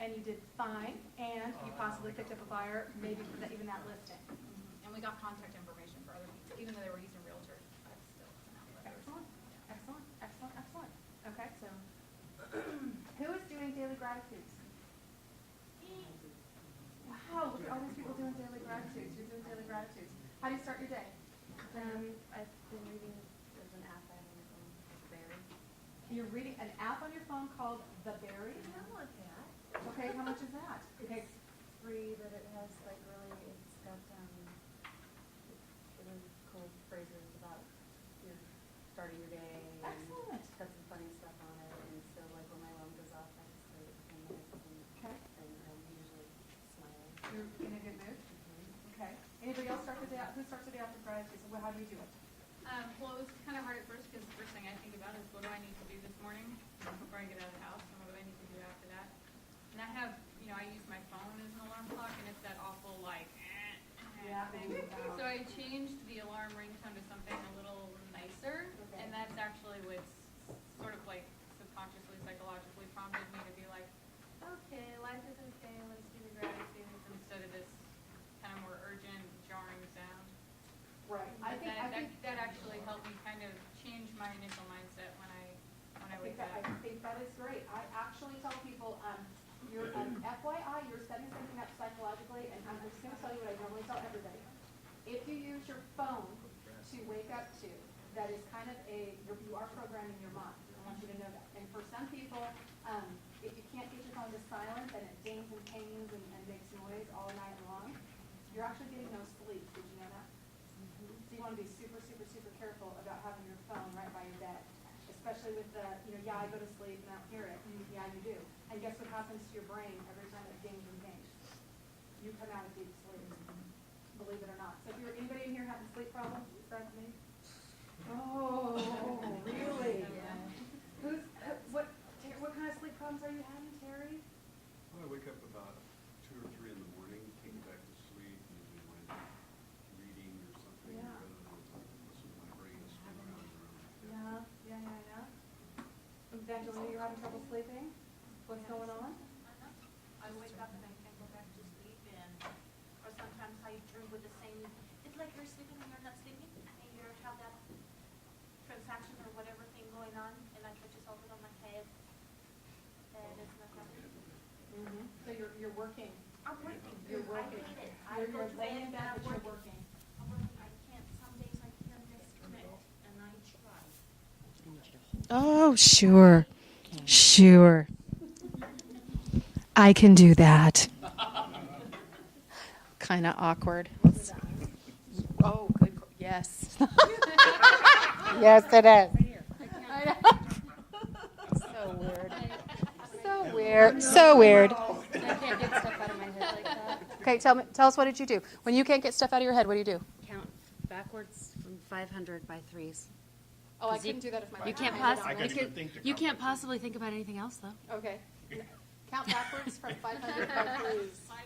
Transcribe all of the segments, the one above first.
and you did fine, and you possibly picked up a buyer, maybe for even that listing. And we got contact information for other people, even though they were using realtors. I've still sent out letters. Excellent, excellent, excellent, excellent. Okay, so who is doing daily gratitudes? Wow, look at all these people doing daily gratitudes. You're doing daily gratitudes. How do you start your day? I've been reading, there's an app I have on my phone, Berry. You're reading an app on your phone called The Berry? I want that. Okay, how much is that? Okay, It's free, but it has like really, it's got really cool phrases about your starting your day. And excellent. it's got some funny stuff on it, and so like when my alarm goes off, I just wait 10 minutes Okay. and I'm usually smiling. You're in a good mood? Okay. Anybody else start the day out? Who starts the day off with gratitude? So how do you do it? Well, it was kind of hard at first because the first thing I think about is what do I need to do this morning before I get out of the house, and what do I need to do after that. And I have, I use my phone as an alarm clock, and it's that awful thing. So I changed the alarm ringtone to something a little nicer, and that's actually what's sort of like subconsciously, psychologically prompted me to be like, okay, life is okay, let's do the gratitudes instead of this kind of more urgent, jarring sound. Right. I think That actually helped me kind of change my initial mindset when I wake up. I think that is great. I actually tell people, you're FYI, you're setting something up psychologically, and I'm just going to tell you what I normally tell everybody. If you use your phone to wake up to, that is kind of you are programming your mind. I want you to know that. And for some people, if you can't get your phone to silent and it dings and pings and makes noise all night long, you're actually getting no sleep. Did you know that? So you want to be super, super, super careful about having your phone right by your bed, especially with the, I go to sleep and I don't hear it. Yeah, you do. And guess what happens to your brain every time it dings and pings? You come out of deep sleep, believe it or not. So if you're anybody in here having sleep problems, besides me? Oh, really? Yeah. What kind of sleep problems are you having, Terry? Well, I wake up about 2 or 3 in the morning, get back to sleep, usually when I'm reading or something, rather than listen to my brain spin around and around. Yeah. Evangelina, you're having trouble sleeping? What's going on? I wake up and I can't go back to sleep, or sometimes I dream with the same, it's like you're sleeping and you're not sleeping, and you have that transaction or whatever thing going on, and I put just over it on my head, and it's not happening. Mm-hmm. So you're working. I'm working. You're working. I hate it. You're laying in bed, I'm but you're working. I'm working. I can't, some days I can't disconnect, and I try. Oh, sure. Sure. I can do that. Kind of awkward. Oh, good. Yes. Yes, it is. I know. So weird. So weird. So weird. I can't get stuff out of my head like that. Okay, tell us, what did you do? When you can't get stuff out of your head, what do you do? Count backwards from 500 by threes. Oh, I couldn't do that if my You can't you can't possibly think about anything else though. Okay. Count backwards from 500 by threes. 500,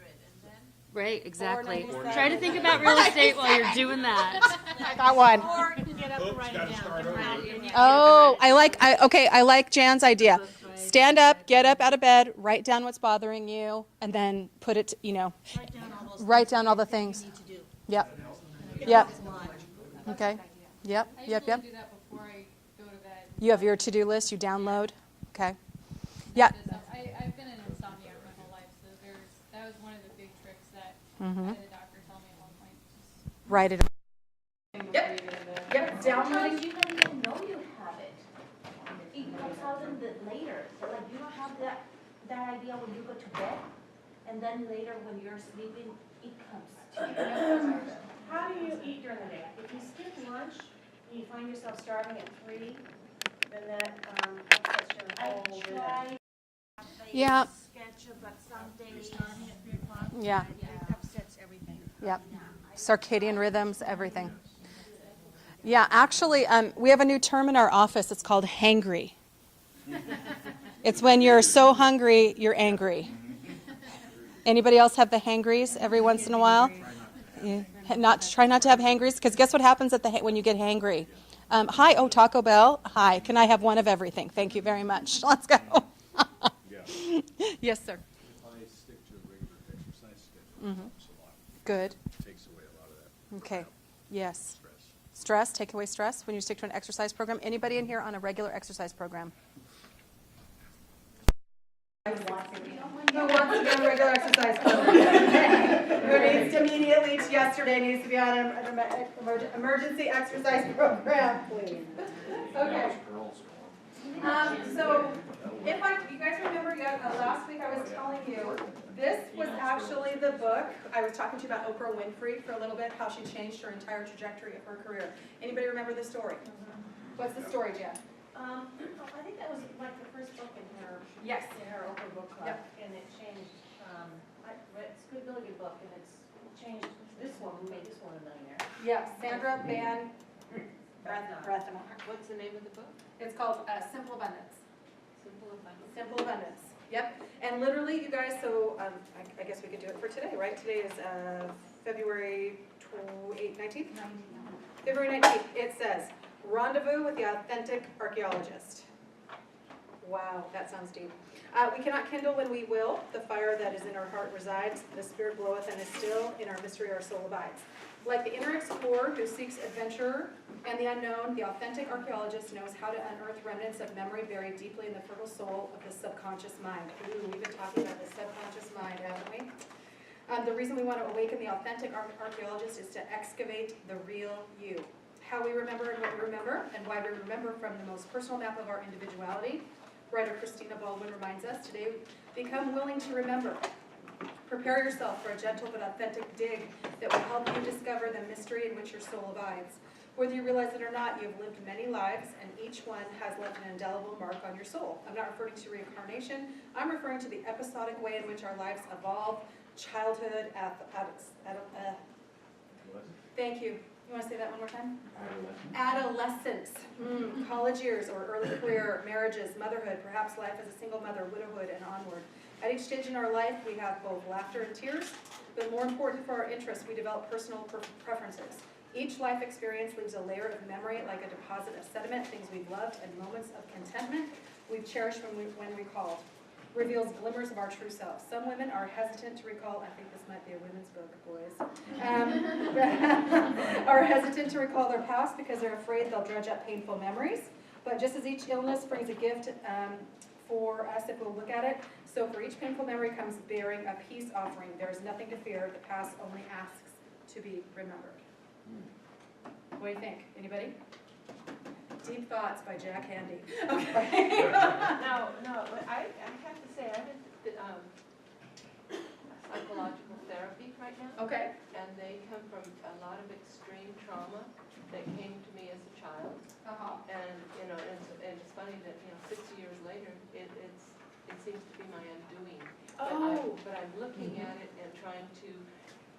and then? Right, exactly. 497. Try to think about real estate while you're doing that. I got one. Or get up and write it down. Oh, I like Jan's idea. Stand up, get up out of bed, write down what's bothering you, and then put it, write down all the things. Need to do. Yep. Yep. Okay. Yep. I Yep. usually Yep. do that before I go to bed. You have your to-do list. You download. Okay. Yeah. I've been an insomniac my whole life, so that was one of the big tricks that I Mm-hmm. had the doctor tell me at one point. Just Write it. Yep. Downloading. Sometimes you don't even know you have it. It comes out in the later. So like you don't have that idea when you go to bed, and then later when you're sleeping, it comes to you. How do you eat during the day? If you skip lunch, and you find yourself starving at 3, then that upsets your I whole rhythm. try. Yeah. Sketch, but some days. Yeah. It upsets everything. Yep. Circadian rhythms, everything. Yeah, actually, we have a new term in our office. It's called hangry. It's when you're so hungry, you're angry. Anybody else have the hangries every once in a while? Yeah. Try not to have hangries, because guess what happens when you get hangry? Hi, Taco Bell. Hi, can I have one of everything? Thank you very much. Let's go. Yes, sir. If I stick to a regular exercise schedule, it helps a lot. Good. It takes away a lot of that Okay. Yes. stress. Stress, take away stress when you stick to an exercise program. Anybody in here on a regular exercise program? Who wants to be on a regular exercise program? Who needs to immediately, yesterday, needs to be on an emergency exercise program, please? Okay. So, you guys remember, last week I was telling you, this was actually the book, I was talking to you about Oprah Winfrey for a little bit, how she changed her entire trajectory of her career. Anybody remember the story? What's the story, Jen? I think that was like the first book in her. Yes. In her Oprah book club, Yep. and it changed, it's a good, really good book, and it's changed this one, who made this one a millionaire. Yes, Sandra Van Breathenauer. What's the name of the book? It's called Simple Abundance. Simple Abundance. Simple Abundance. Yep. And literally, you guys, so I guess we could do it for today, right? Today is February 19th? February 19th. It says, rendezvous with the authentic archaeologist. Wow, that sounds deep. We cannot kindle when we will. The fire that is in our heart resides. The spirit bloweth and is still. In our mystery our soul abides. Like the inner explorer who seeks adventure and the unknown, the authentic archaeologist knows how to unearth remnants of memory buried deeply in the fertile soul of the subconscious mind. Ooh, we've been talking about the subconscious mind, haven't we? The reason we want to awaken the authentic archaeologist is to excavate the real you. How we remember and what we remember, and why we remember from the most personal map of our individuality. Writer Christina Baldwin reminds us today, become willing to remember. Prepare yourself for a gentle but authentic dig that will help you discover the mystery in which your soul abides. Whether you realize it or not, you have lived many lives, and each one has left an indelible mark on your soul. I'm not referring to reincarnation. I'm referring to the episodic way in which our lives evolve. Childhood, thank you. You want to say that one more time? Adolescence. College years or early career, marriages, motherhood, perhaps life as a single mother, widowhood, and onward. At each stage in our life, we have both laughter and tears, but more important for our interests, we develop personal preferences. Each life experience leaves a layer of memory like a deposit of sediment, things we've loved, and moments of contentment we've cherished when recalled. Reveals glimmers of our true self. Some women are hesitant to recall, I think this might be a women's book, boys, are hesitant to recall their past because they're afraid they'll dredge up painful memories. But just as each illness brings a gift for us if we'll look at it, so for each painful memory comes bearing a peace offering. There is nothing to fear. The past only asks to be remembered. What do you think? Anybody? Deep Thoughts by Jack Handy. Okay. No, I have to say, I'm in psychological therapy right now. Okay. And they come from a lot of extreme trauma that came to me as a child. And, it's funny that, 60 years later, it seems to be my undoing. But I'm looking at it and trying to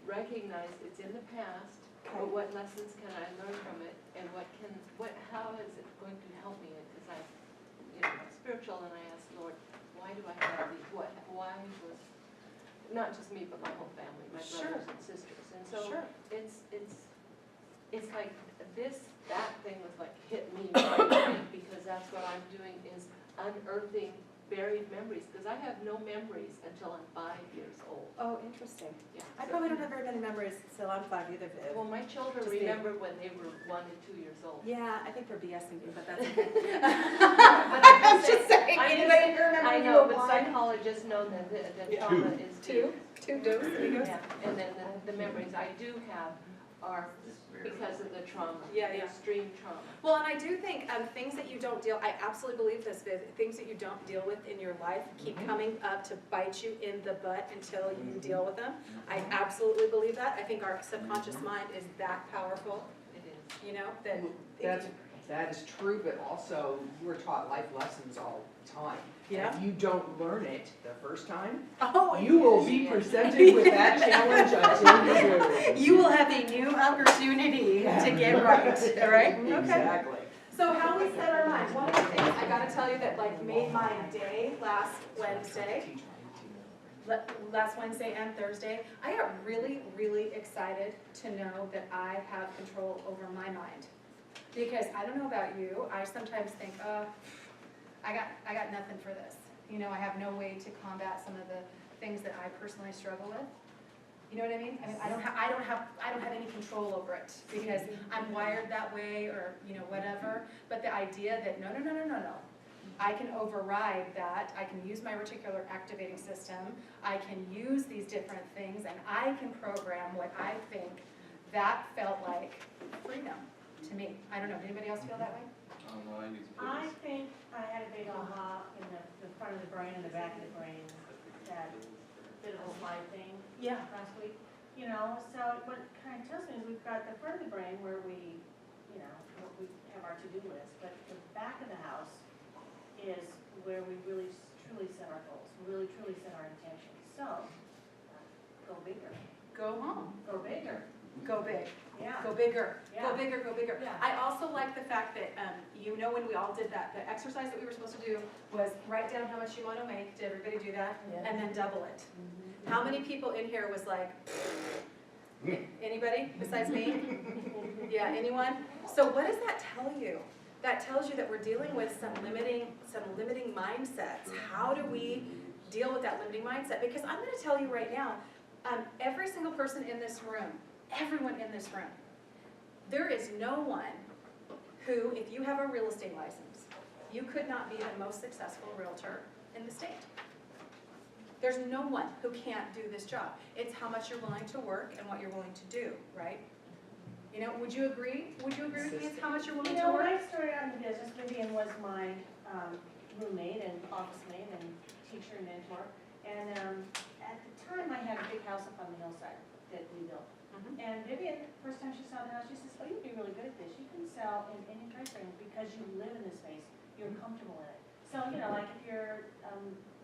recognize it's in the past, but what lessons can I learn from it, and how is it going to help me? Because I'm spiritual, and I ask, Lord, why do I have these? Why was not just me, but my whole family, my brothers and sisters, and so it's like that thing was like hit me right because that's what I'm doing is unearthing buried memories, because I have no memories until I'm 5 years old. Oh, interesting. Yeah. I probably don't have very many memories until I'm 5 either. Well, my children Just remember when they were 1 and 2 years old. Yeah, I think they're BSing me, but that's okay. But I'm just saying, anybody here remember I you know, were but one? psychologists know that the trauma is deep. Two doses. Yeah, and then the memories I do have are because of the trauma, the extreme trauma. Well, and I do think things that you don't I absolutely believe this, Viv, things that you don't deal with in your life keep coming up to bite you in the butt until you deal with them. I absolutely believe that. I think our subconscious mind is that powerful, It is. that That is true, but also we're taught life lessons all the time. Yeah. If you don't learn it the first time, oh, you will be presented with that challenge until you do. you will have a new opportunity to get right, all right? Okay. Exactly. So how we set our minds, one of the things I gotta tell you that made my day last Wednesday and Thursday, I got really, really excited to know that I have control over my mind. Because I don't know about you, I sometimes think, I got nothing for this. You know, I have no way to combat some of the things that I personally struggle with. You know what I mean? I mean, I don't have any control over it because I'm wired that way or, you know, whatever. But the idea that no, I can override that. I can use my reticular activating system. I can use these different things and I can program what I think. That felt like freedom to me. I don't know, did anybody else feel that way? Well, I need to put I this- think I had a big aha in the front of the brain and the back of the brain, that bit of a slide thing Yeah. last week. You know, so what it kind of tells me is we've got the front of the brain where we, you know, we have our to-do list, but the back of the house is where we really truly set our goals, really truly set our intentions. So, go bigger, Go home. go bigger, Go big. yeah. Go bigger. Go Yeah. bigger, go bigger. Yeah. I also like the fact that, you know, when we all did that, the exercise that we were supposed to do was write down how much you want to make. Did everybody do that? And then double it. How many people in here was like, anybody besides me? Yeah, anyone? So what does that tell you? That tells you that we're dealing with some limiting mindsets. How do we deal with that limiting mindset? Because I'm going to tell you right now, every single person in this room, everyone in this room, there is no one who, if you have a real estate license, you could not be the most successful realtor in the state. There's no one who can't do this job. It's how much you're willing to work and what you're willing to do, right? You know, would you agree? Would you agree with me? It's how much you're willing You to know, when work? I started out in the business, Vivian was my roommate and office mate and teacher and mentor. And at the time, I had a big house up on the hillside that we built. Mhm. And Vivian, first time she saw the house, she says, oh, you'd be really good at this. You can sell in any price range because you live in this space. You're comfortable in it. So, you know, like if you're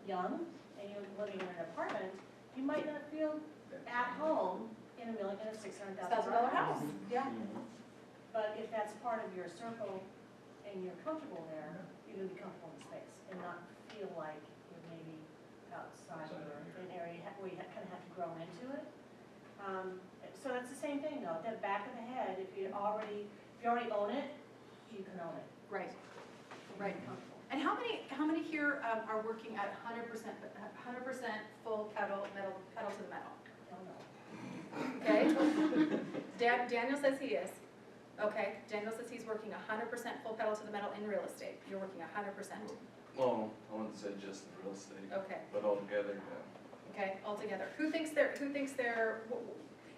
young and you're living in an apartment, you might not feel at home in a $600,000 $1,000 house. Yeah. But if that's part of your circle and you're comfortable there, you're gonna be comfortable in the space and not feel like you're maybe outside or an area where you kind of have to grow into it. So that's the same thing though, the back of the head, if you already own it, you can own it. Right. You're Right. comfortable. And how many here are working at 100% full pedal to the metal? Okay? Daniel says he is. Okay, Daniel says he's working 100% full pedal to the metal in real estate. You're working 100%. Well, I wouldn't say just in real estate, Okay, but altogether, yeah. okay, all together. Who thinks they're,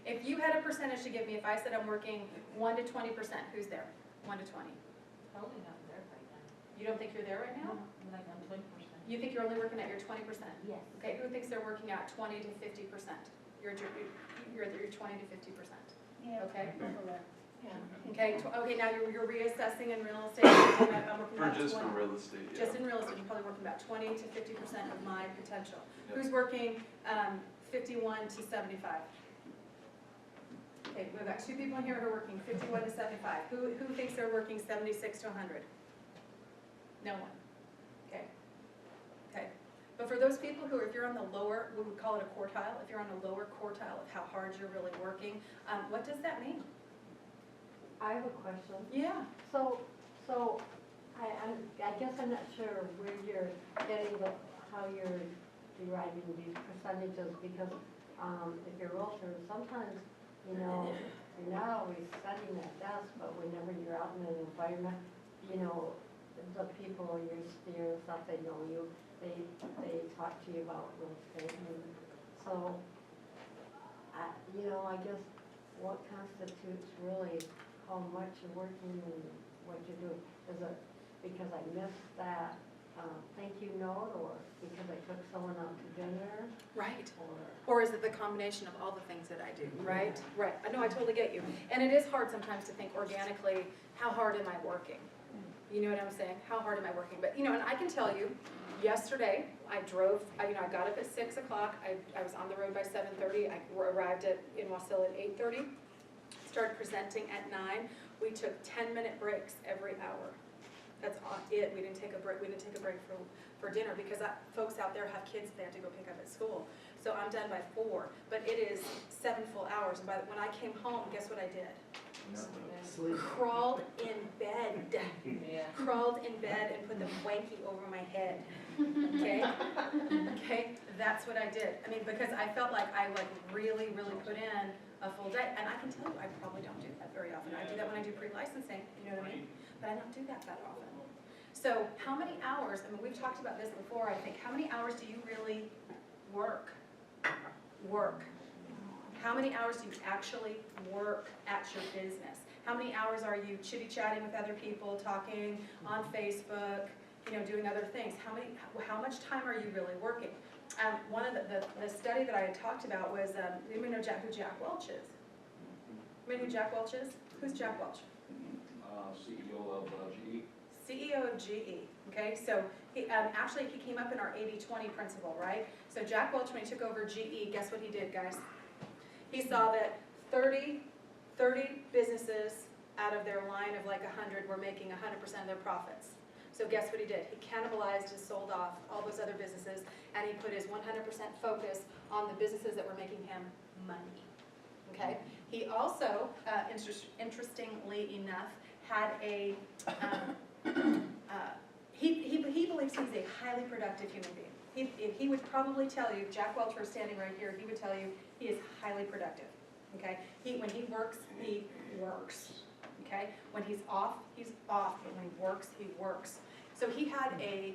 if you had a percentage to give me, if I said I'm working 1 to 20%, who's there? 1 to 20. Totally not there right now. You don't think you're there right now? Like I'm 20%. You think you're only working at your 20%? Yes. Okay, who thinks they're working at 20 to 50%? You're at your 20 to 50%. Yeah. Okay. Yeah. Okay, okay, now you're reassessing in real estate. I'm working For about just 20. for real estate, yeah. Just in real estate, you're probably working about 20 to 50% of my potential. Yep. Who's working 51 to 75? Okay, we've got 2 people in here who are working 51 to 75. Who thinks they're working 76 to 100? No one. Okay. Okay. But for those people who, if you're on the lower, we would call it a quartile, if you're on the lower quartile of how hard you're really working, what does that mean? I have a question. Yeah. So I guess I'm not sure where you're getting how you're deriving these percentages, because if you're a realtor, sometimes, you know, you're not always studying at desk, but whenever you're out in an environment, you know, the people you're steering stuff, they know you, they talk to you about real estate. And so, you know, I guess what constitutes really how much you're working and what you're doing? Is it because I missed that thank you note, or because I took someone out to dinner? Right. Or Or is it the combination of all the things that I do, right? Right, I know, I totally get you. And it is hard sometimes to think organically, how hard am I working? You know what I'm saying? How hard am I working? But, you know, and I can tell you, yesterday, I got up at 6 o'clock, I was on the road by 7:30, I arrived in Wasilla at 8:30, started presenting at 9. We took 10-minute breaks every hour. That's it. We didn't take a break for dinner because folks out there have kids they have to go pick up at school. So I'm done by 4, but it is 7 full hours. And when I came home, guess what I did? Sleep. Crawled in bed. Yeah. crawled in bed and put the blankie over my head. Okay? Okay? That's what I did. I mean, because I felt like I like really, really put in a full day. And I can tell you, I probably don't do that very often. I do that when I do pre-licensing, you know what I mean? But I don't do that often. So how many hours, I mean, we've talked about this before, I think. How many hours do you really work? How many hours do you actually work at your business? How many hours are you chitty-chatting with other people, talking on Facebook, you know, doing other things? How much time are you really working? One of the study that I had talked about was, anybody know who Jack Welch is? Anybody know who Jack Welch is? Who's Jack Welch? CEO of GE. CEO of GE, okay? So he, actually he came up in our 80-20 principle, right? So Jack Welch, when he took over GE, guess what he did, guys? He saw that 30 businesses out of their line of like 100 were making 100% of their profits. So guess what he did? He cannibalized and sold off all those other businesses, and he put his 100% focus on the businesses that were making him money, okay? He also, interestingly enough, had a, he believes he's a highly productive human being. He would probably tell you, if Jack Welch were standing right here, he would tell you he is highly productive, okay? When he works, he works, okay? When he's off, he's off, but when he works. So he had a,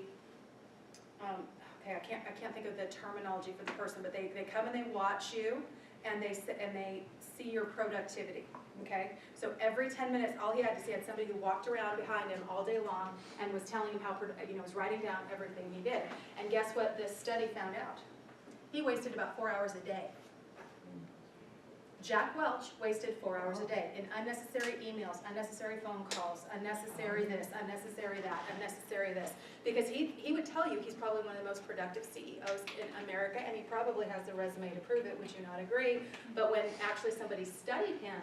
okay, I can't think of the terminology for the person, but they come and they watch you, and they see your productivity, okay? So every 10 minutes, all he had to see had somebody who walked around behind him all day long and was telling him how, was writing down everything he did. And guess what this study found out? He wasted about 4 hours a day. Jack Welch wasted 4 hours a day in unnecessary emails, unnecessary phone calls, unnecessary this, unnecessary that, unnecessary this. Because he would tell you he's probably one of the most productive CEOs in America, and he probably has the resume to prove it. Would you not agree? But when actually somebody studied him,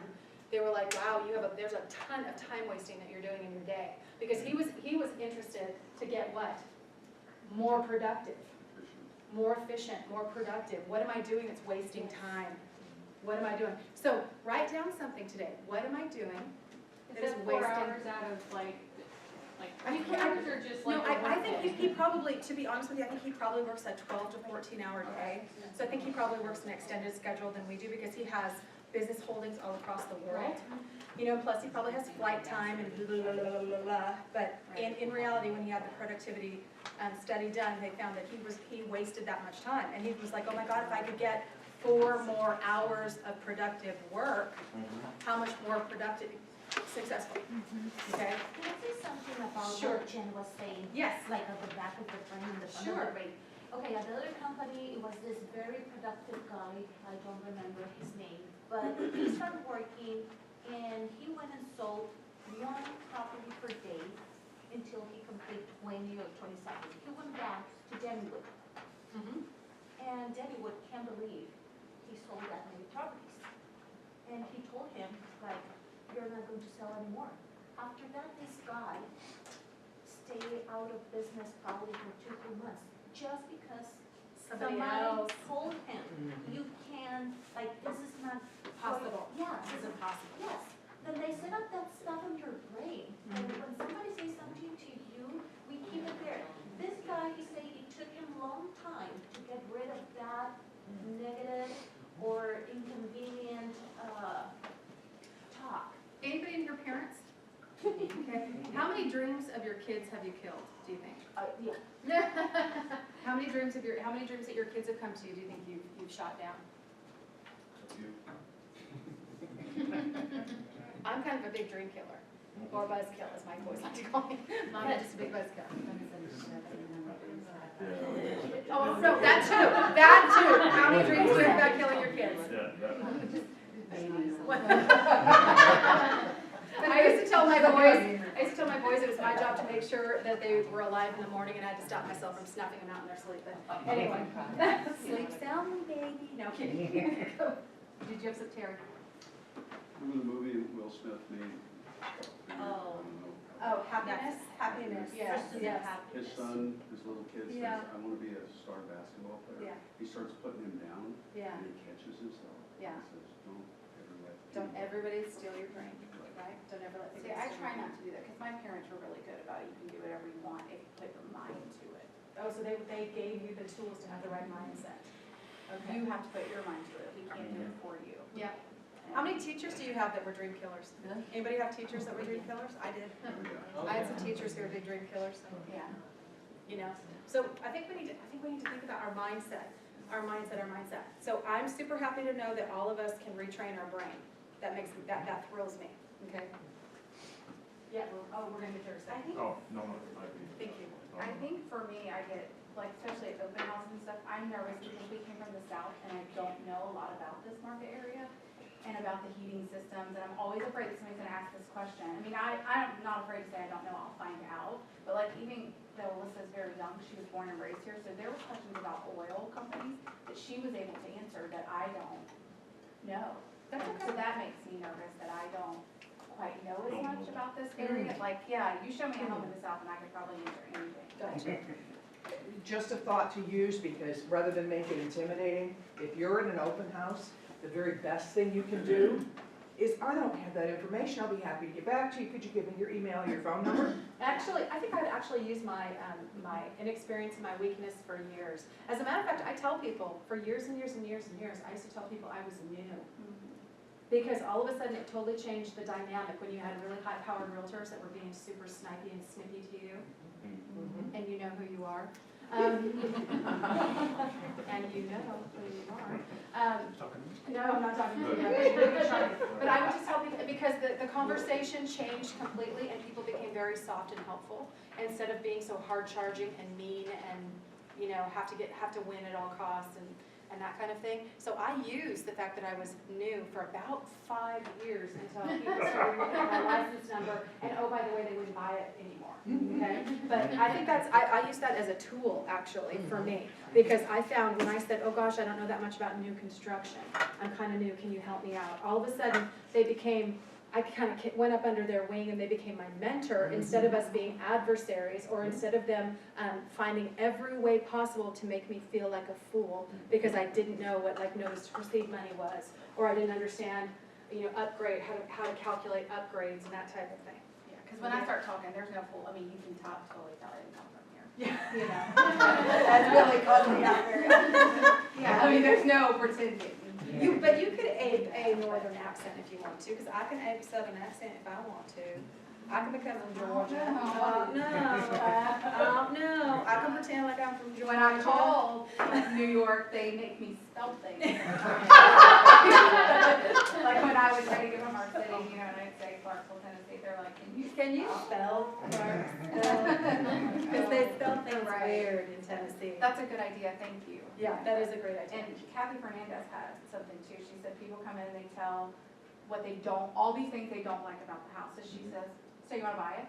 they were like, wow, there's a ton of time wasting that you're doing in your day. Because he was interested to get what? More productive, more efficient, more productive. What am I doing that's wasting time? What am I doing? So write down something today. What am I doing that is Is that 4 wasting? hours out of like I mean, 3 hours or just like no, a I work think day? he probably, to be honest with you, I think he probably works a 12 to 14 hour day. So I think he probably works an extended schedule than we do, because he has business holdings all across the world. You know, plus he probably has flight time and blah, blah, blah, blah, blah, blah. But in reality, when he had the productivity study done, they found that he wasted that much time. And he was like, oh my God, if I could get 4 more hours of productive work, how much more productive, successful, okay? Can I say something about Sure. what Jen was saying? Yes. Like at the back of the frame and the front Sure. of the frame. Okay, at the other company, it was this very productive guy, I don't remember his name, but he started working and he went and sold 1 property per day until he completed 20 or 27. He went back to Dennywood, and Dennywood can't believe he sold that many properties. And he told him, like, you're not going to sell anymore. After that, this guy stayed out of business probably for 2-3 months, just because Somebody somebody else. told him, you can, like, this is not Possible. Yeah, This is impossible. yes. Then they set up that stuff in your brain, and when somebody says something to you, we keep it there. This guy, he said it took him a long time to get rid of that negative or inconvenient talk. Anybody in here parents? Okay. How many dreams of your kids have you killed, do you think? Yeah. How many dreams that your kids have come to you do you think you've shot down? I'm kind of a big dream killer, or buzzkill, as my boys like to call me. I'm just a big buzzkill. Oh, no, that too. How many dreams do you have about killing your kids? I used to tell my boys it was my job to make sure that they were alive in the morning, and I had to stop myself from snuffing them out in their sleep. But anyway, sleep soundly, baby. No kidding. Did you have some, Terry? Remember the movie Will Smith made? Oh, happiness? Happiness, yes, yes. His son, his little kid says, Yeah. I want to be a star basketball player. Yeah. He starts putting him down, Yeah. and he catches himself. Yeah. He says, don't ever let Don't everybody steal your dream. right? Don't ever let See, people. I try not to do that, because my parents were really good about it. You can do whatever you want if you put your mind to it. Oh, so they gave you the tools to have the right mindset. Okay. You have to put your mind to it. We can't do it for you. Yeah. How many teachers do you have that were dream killers? Anybody have teachers that were dream killers? I did. I had some teachers who were big dream killers, so, Yeah. you know. So I think we need to think about our mindset. So I'm super happy to know that all of us can retrain our brain. That thrills me, okay? Yeah, we're gonna get yours. I think, Oh, no, I Thank you. I think for me, I get, like, especially at open houses and stuff, I'm nervous because we came from the south and I don't know a lot about this market area and about the heating systems, and I'm always afraid that somebody's gonna ask this question. I mean, I'm not afraid to say I don't know, I'll find out, but like, even though Alyssa's very young, she was born and raised here, so there were questions about oil companies that she was able to answer that I don't know. That's okay. So that makes me nervous that I don't quite know as much about this area. Like, yeah, you show me a home in the south and I could probably answer anything. Gotcha. Just a thought to use, because rather than make it intimidating, if you're in an open house, the very best thing you can do is, I don't have that information, I'll be happy to get back to you, could you give me your email, your phone number? Actually, I think I've actually used my inexperience and my weakness for years. As a matter of fact, I tell people, for years and years and years and years, I used to tell people I was new. Because all of a sudden, it totally changed the dynamic when you had really high-powered realtors that were being super snipey and snippy to you, and you know who you are. And you know who you are. No, I'm not talking to you. But I would just tell people, because the conversation changed completely and people became very soft and helpful, instead of being so hard-charging and mean and, you know, have to win at all costs and that kind of thing. So I used the fact that I was new for about 5 years until people started looking at my license number, and oh, by the way, they wouldn't buy it anymore, okay? But I think I use that as a tool, actually, for me, because I found when I said, oh gosh, I don't know that much about new construction, I'm kind of new, can you help me out? All of a sudden, I kind of went up under their wing and they became my mentor, instead of us being adversaries, or instead of them finding every way possible to make me feel like a fool because I didn't know what like notice to proceed money was, or I didn't understand, you know, how to calculate upgrades and that type of thing. Yeah, because when I start talking, there's no fool. I mean, you can totally tell I didn't come from here. Yeah. You know, that's really caught me out very often. Yeah, I mean, there's no pretending. But you could ape a northern accent if you want to, because I can ape a southern accent if I want to. I can become from Georgia. No. I can pretend like I'm from Georgia. When I call New York, they make me spell things. Like when I was ready to give them our city, you know, and I'd say Clarksville, Tennessee, they're like, Can you spell Clarksville? Because they spell things weird in Tennessee. That's a good idea, thank you. Yeah, that is a great idea. And Kathy Fernandez had something too. She said people come in and they tell what they don't, all these things they don't like about the house. So she says, so you want to buy it?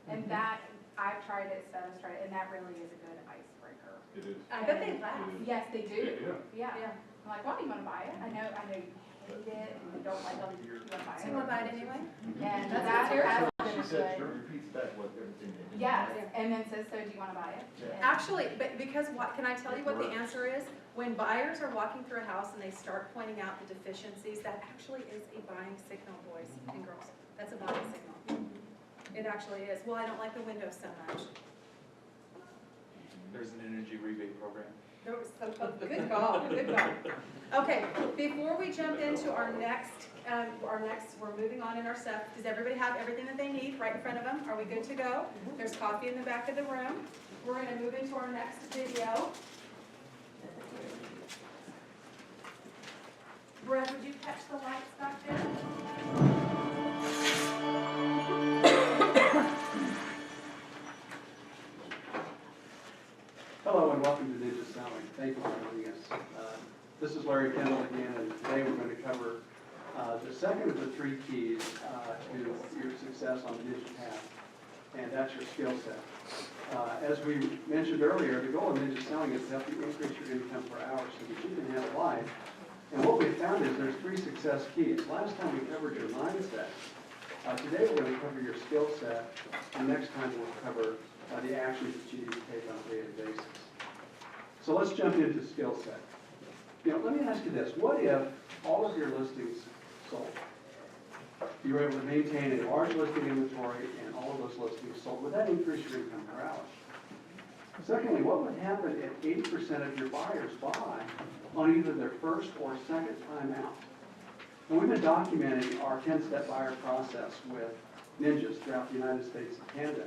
And that, I've tried it, Stella's tried it, and that really is a good icebreaker. It is. I bet they laugh. Yes, they do. Yeah. Yeah. I'm like, well, do you want to buy it? I know you hate it and you don't like other people. You want to buy it? So you want to buy it anyway? And That's that serious. has She been said, good. sure, repeats back what everything is. Yes, and then says, so do you want to buy it? Yeah. Actually, but because what, can I tell you what the answer is? When buyers are walking through a house and they start pointing out the deficiencies, that actually is a buying signal, boys and girls. That's a buying signal. It actually is. Well, I don't like the windows so much. There's an energy rebate program. Good call, good call. Okay, before we jump into our next, we're moving on in our stuff. Does everybody have everything that they need right in front of them? Are we good to go? There's coffee in the back of the room. We're going to move into our next video. Brett, would you catch the lights back there? Hello and welcome to Ninja Selling. Thank you for joining us. This is Larry Kendall again, and today we're going to cover the second of the 3 keys to your success on the Ninja path, and that's your skill set. As we mentioned earlier, the goal of Ninja Selling is to help you increase your income per hour so that you can have a life. And what we found is there's 3 success keys. Last time we covered your mindset. Today we're going to cover your skill set, and next time we'll cover the actions that you need to take on a daily basis. So let's jump into skill set. You know, let me ask you this. What if all of your listings sold? you were able to maintain a large listing inventory and all of those listings sold, would that increase your income per hour? Secondly, what would happen if 80% of your buyers buy on either their first or second time out? And we've been documenting our 10-step buyer process with ninjas throughout the United States and Canada.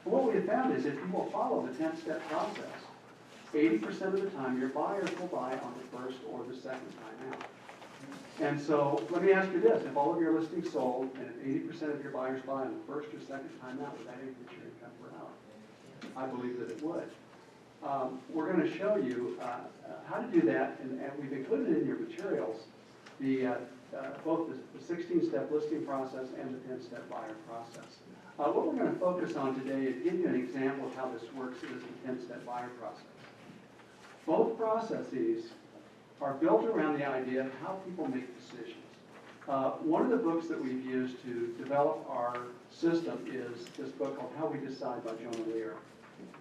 And what we have found is if you will follow the 10-step process, 80% of the time your buyers will buy on the first or the second time out. And so let me ask you this, if all of your listings sold and if 80% of your buyers buy on the first or second time out, would that increase your income per hour? I believe that it would. We're going to show you how to do that, and we've included in your materials both the 16-step listing process and the 10-step buyer process. What we're going to focus on today is give you an example of how this works as the 10-step buyer process. Both processes are built around the idea of how people make decisions. One of the books that we've used to develop our system is this book called How We Decide by Jonah Lear.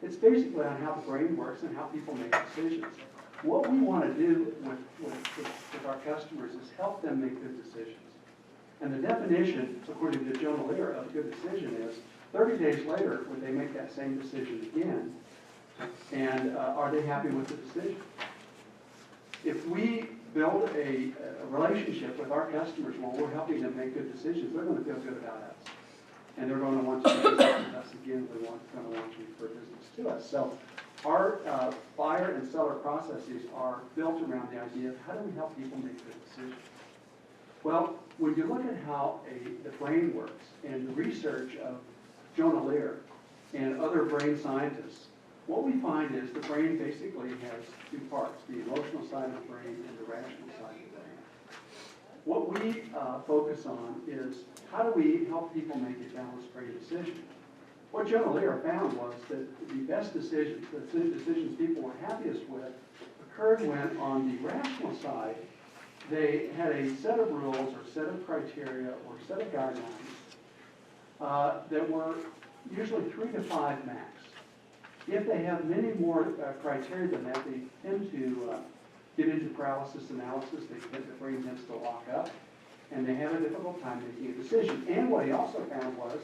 It's basically on how the brain works and how people make decisions. What we want to do with our customers is help them make good decisions. And the definition, according to Jonah Lear, of a good decision is 30 days later, would they make that same decision again? And are they happy with the decision? If we build a relationship with our customers where we're helping them make good decisions, they're going to feel good about us. And they're going to want to do business with us again. They're going to want to refer business to us. So our buyer and seller processes are built around the idea of how do we help people make good decisions? Well, when you look at how the brain works and the research of Jonah Lear and other brain scientists, what we find is the brain basically has two parts, the emotional side of the brain and the rational side of the brain. What we focus on is how do we help people make a balanced brain decision? What Jonah Lear found was that the best decisions, the decisions people were happiest with, occurred when on the rational side, they had a set of rules or set of criteria or set of guidelines that were usually 3 to 5 max. If they have many more criteria than that, they tend to get into paralysis analysis. The brain tends to lock up, and they have a difficult time making a decision. And what he also found was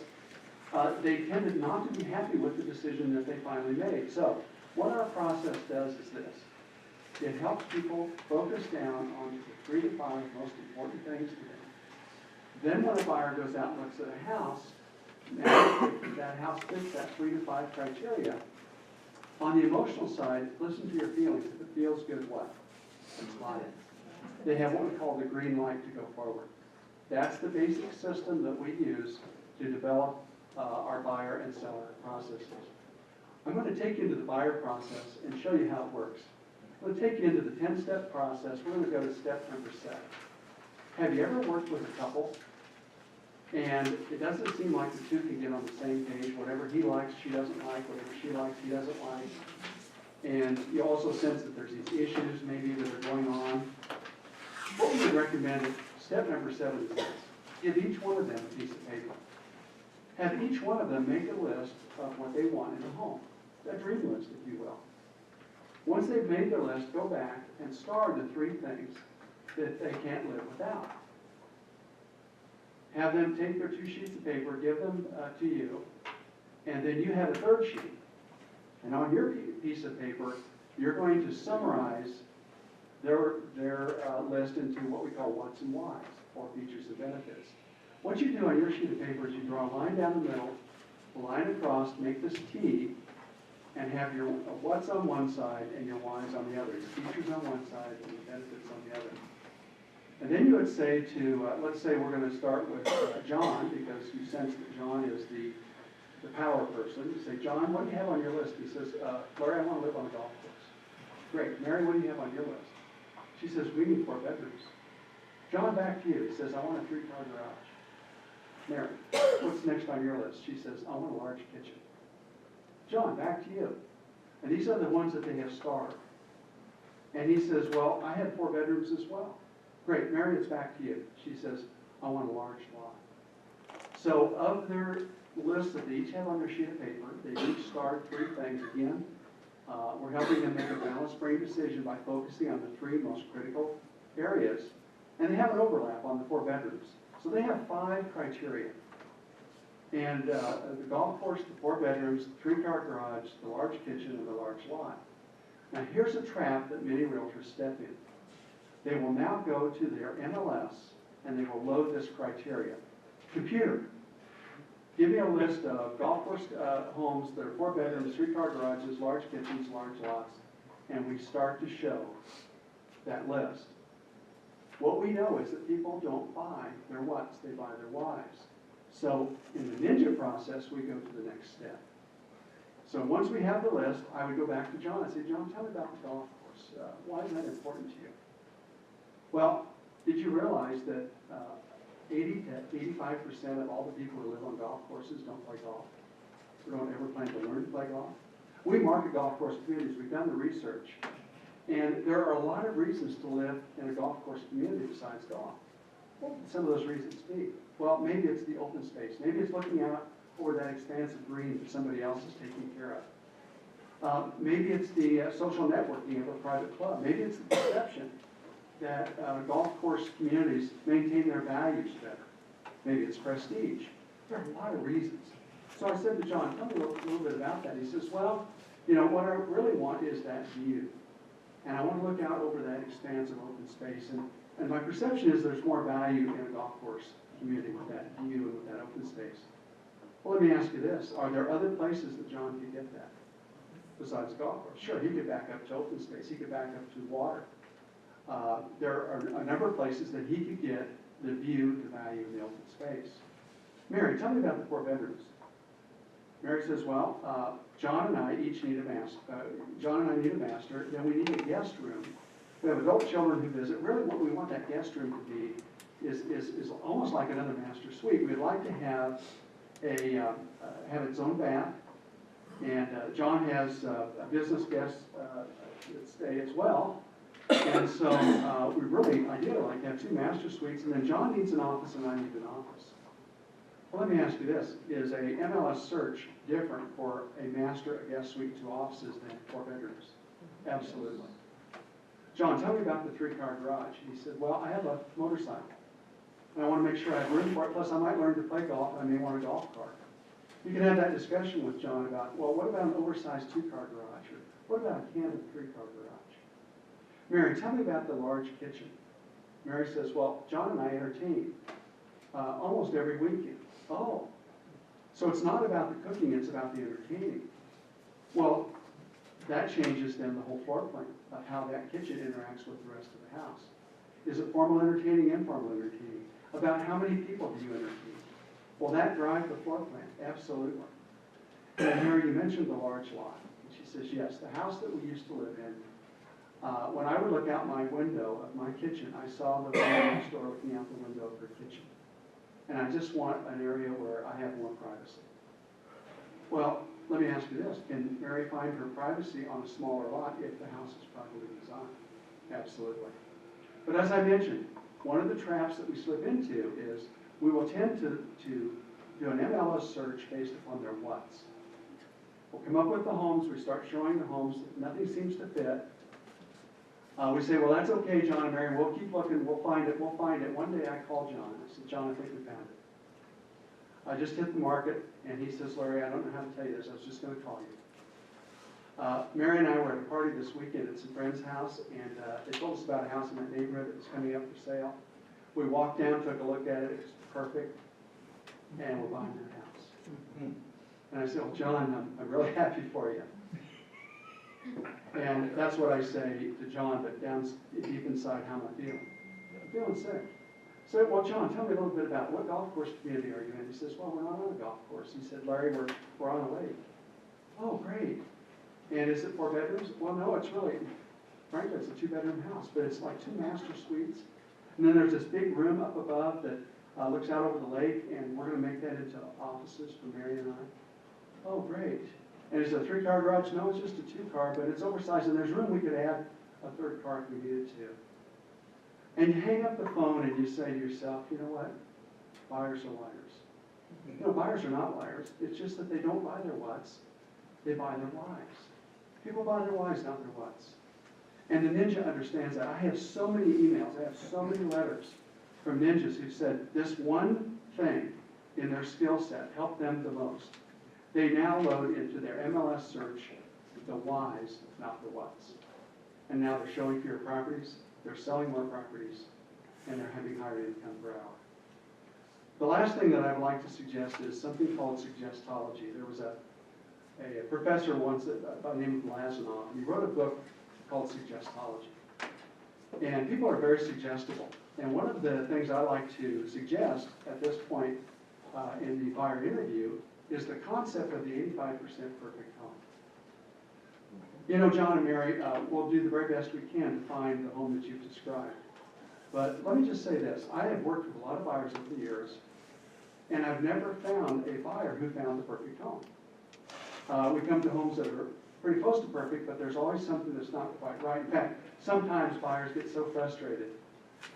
they tended not to be happy with the decision that they finally made. So what our process does is this. It helps people focus down on the 3 to 5 most important things to them. Then when a buyer goes out and looks at a house, now that house fits that 3 to 5 criteria. On the emotional side, listen to your feelings. If it feels good, what? Apply it. They have what we call the green light to go forward. That's the basic system that we use to develop our buyer and seller processes. I'm going to take you into the buyer process and show you how it works. I'm going to take you into the 10-step process. We're going to go to step number 7. Have you ever worked with a couple and it doesn't seem like the two can get on the same page? Whatever he likes, she doesn't like. Whatever she likes, he doesn't like. And you also sense that there's these issues maybe that are going on. What we would recommend, step number 7 is this. Give each one of them a piece of paper. Have each one of them make a list of what they want in a home. A dream list, if you will. Once they've made their list, go back and star the 3 things that they can't live without. Have them take their 2 sheets of paper, give them to you, and then you have a 3rd sheet. And on your piece of paper, you're going to summarize their list into what we call what's and whys, or features and benefits. What you do on your sheet of paper is you draw a line down the middle, a line across, make this T, and have your what's on one side and your whys on the other. Your features on one side and your benefits on the other. And then you would say to, let's say we're going to start with John, because you sense that John is the power person. You say, John, what do you have on your list? He says, Larry, I want to live on a golf course. Great. Mary, what do you have on your list? She says, we need 4 bedrooms. John, back to you. He says, I want a 3-car garage. Mary, what's next on your list? She says, I want a large kitchen. John, back to you. And these are the ones that they have starred. And he says, well, I have 4 bedrooms as well. Great, Mary, it's back to you. She says, I want a large lot. So of their list that they each have on their sheet of paper, they each starred 3 things again. We're helping them make a balanced brain decision by focusing on the 3 most critical areas. And they have an overlap on the 4 bedrooms. So they have 5 criteria. And the golf course, the 4 bedrooms, the 3-car garage, the large kitchen, and the large lot. Now here's a trap that many realtors step in. They will now go to their MLS and they will load this criteria. Computer, give me a list of golf course homes that are 4 bedrooms, 3-car garages, large kitchens, large lots, and we start to show that list. What we know is that people don't buy their whats, they buy their whys. So in the Ninja process, we go to the next step. So once we have the list, I would go back to John and say, John, tell me about the golf course. Why is that important to you? Well, did you realize that 80 to 85% of all the people who live on golf courses don't play golf? Or don't ever plan to learn to play golf? We market golf course communities. We've done the research. And there are a lot of reasons to live in a golf course community besides golf. What would some of those reasons be? Well, maybe it's the open space. Maybe it's looking out over that expansive green that somebody else is taking care of. Maybe it's the social networking of a private club. Maybe it's the perception that golf course communities maintain their values better. Maybe it's prestige. There are a lot of reasons. So I said to John, tell me a little bit about that. He says, well, you know, what I really want is that view. And I want to look out over that expansive open space. And my perception is there's more value in a golf course community with that view and with that open space. Well, let me ask you this. Are there other places that John could get that besides golf course? Sure, he could back up to open space. He could back up to water. There are a number of places that he could get the view, the value in the open space. Mary, tell me about the 4 bedrooms. Mary says, well, John and I each need a master. John and I need a master. Then we need a guest room. We have adult children who visit. Really what we want that guest room to be is almost like another master suite. We'd like to have have its own bath. And John has a business guest stay as well. And so we really ideally like to have 2 master suites. And then John needs an office and I need an office. Well, let me ask you this. Is a MLS search different for a master, a guest suite, 2 offices than 4 bedrooms? Absolutely. John, tell me about the 3-car garage. He said, well, I have a motorcycle. And I want to make sure I have room for it. Plus, I might learn to play golf. I may want a golf cart. You can have that discussion with John about, well, what about an oversized 2-car garage? Or what about a Canada 3-car garage? Mary, tell me about the large kitchen. Mary says, well, John and I entertain almost every weekend. Oh, so it's not about the cooking, it's about the entertaining. Well, that changes then the whole floor plan of how that kitchen interacts with the rest of the house. Is it formal entertaining, informal entertaining? About how many people do you entertain? Will that drive the floor plan? Absolutely. And Mary, you mentioned the large lot. And she says, yes, the house that we used to live in, when I would look out my window of my kitchen, I saw the woman next door looking out the window of her kitchen. And I just want an area where I have more privacy. Well, let me ask you this. Can Mary find her privacy on a smaller lot if the house is properly designed? Absolutely. But as I mentioned, one of the traps that we slip into is we will tend to do an MLS search based upon their whats. We'll come up with the homes, we start showing the homes, nothing seems to fit. We say, well, that's okay, John and Mary, we'll keep looking, we'll find it. One day I called John, I said, John, I think we found it. I just hit the market, and he says, Larry, I don't know how to tell you this, I was just going to call you. Mary and I were at a party this weekend at some friend's house, and they told us about a house in that neighborhood that was coming up for sale. We walked down, took a look at it, it was perfect, and we're buying their house. And I said, well, John, I'm really happy for you. And that's what I say to John, but down deep inside, how am I feeling? I'm feeling sick. So, well, John, tell me a little bit about what golf course community are you in? He says, well, we're not on a golf course. He said, Larry, we're on a lake. Oh, great. And is it 4 bedrooms? Well, no, it's really, frankly, it's a 2-bedroom house, but it's like 2 master suites. And then there's this big room up above that looks out over the lake, and we're going to make that into offices for Mary and I. Oh, great. And is it a 3-car garage? No, it's just a 2-car, but it's oversized, and there's room we could add a 3rd car if we needed to. And you hang up the phone and you say to yourself, you know what? Buyers are liars. You know, buyers are not liars. It's just that they don't buy their whats, they buy their whys. People buy their whys, not their whats. And the ninja understands that. I have so many emails, I have so many letters from ninjas who said this one thing in their skill set helped them the most. They now load into their MLS search the whys, not the whats. And now they're showing fewer properties, they're selling more properties, and they're having higher income per hour. The last thing that I'd like to suggest is something called suggestology. There was a professor once by the name of Lazanov, and he wrote a book called Suggestology. And people are very suggestible. And one of the things I like to suggest at this point in the buyer interview is the concept of the 85% perfect home. You know, John and Mary, we'll do the very best we can to find the home that you've described. But let me just say this. I have worked with a lot of buyers over the years, and I've never found a buyer who found the perfect home. We come to homes that are pretty close to perfect, but there's always something that's not quite right. In fact, sometimes buyers get so frustrated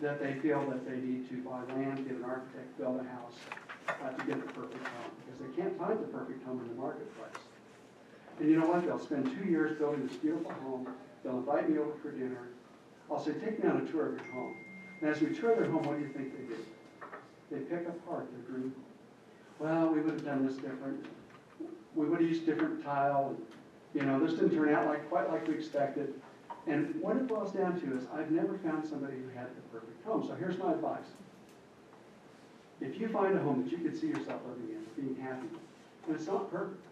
that they feel that they need to buy land, get an architect, build a house to get the perfect home, because they can't find the perfect home in the marketplace. And you know what? They'll spend 2 years building this beautiful home. They'll invite me over for dinner. I'll say, take me on a tour of your home. And as we tour their home, what do you think they do? They pick apart their dream home. Well, we would have done this different. We would have used different tile. And, you know, this didn't turn out quite like we expected. And what it boils down to is I've never found somebody who had the perfect home. So here's my advice. If you find a home that you could see yourself living in, being happy, and it's not perfect,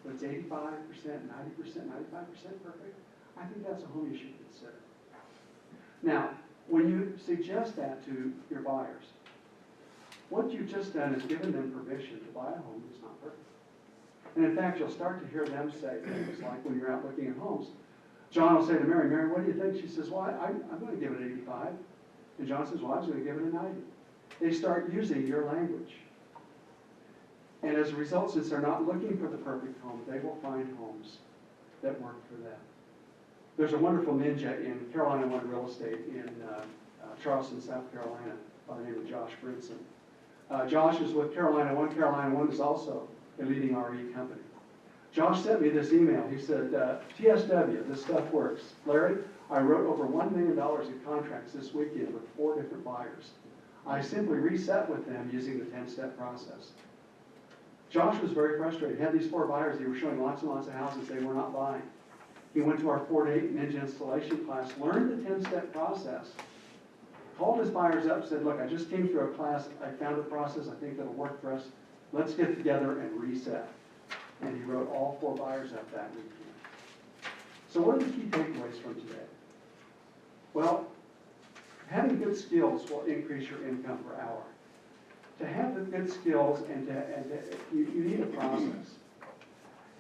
but it's 85%, 90%, 95% perfect, I think that's a home you should consider. Now, when you suggest that to your buyers, what you've just done is given them permission to buy a home that's not perfect. And in fact, you'll start to hear them say things like when you're out looking at homes, John will say to Mary, Mary, what do you think? She says, well, I'm going to give it an 85. And John says, well, I was going to give it a 90. They start using your language. And as a result, since they're not looking for the perfect home, they will find homes that work for them. There's a wonderful ninja in Carolina One Real Estate in Charleston, South Carolina, by the name of Josh Brinson. Josh is with Carolina One. Carolina One is also a leading RE company. Josh sent me this email. He said, TSW, this stuff works. Larry, I wrote over $1 million in contracts this weekend with 4 different buyers. I simply reset with them using the 10-step process. Josh was very frustrated. He had these 4 buyers. They were showing lots and lots of houses they were not buying. He went to our 4-to-8 ninja installation class, learned the 10-step process, called his buyers up, said, look, I just came through a class. I found a process I think that'll work for us. Let's get together and reset. And he wrote all 4 buyers up that weekend. So what are the key takeaways from today? Well, having good skills will increase your income per hour. To have the good skills you need a process.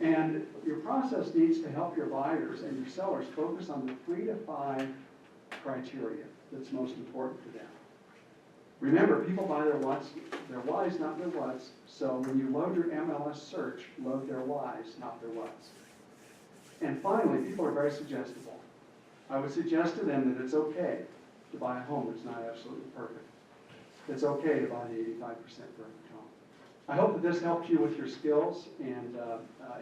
And your process needs to help your buyers and your sellers focus on the 3 to 5 criteria that's most important to them. Remember, people buy their whys, not their whats. So when you load your MLS search, load their whys, not their whats. And finally, people are very suggestible. I would suggest to them that it's okay to buy a home that's not absolutely perfect. It's okay to buy the 85% perfect home. I hope that this helped you with your skills. And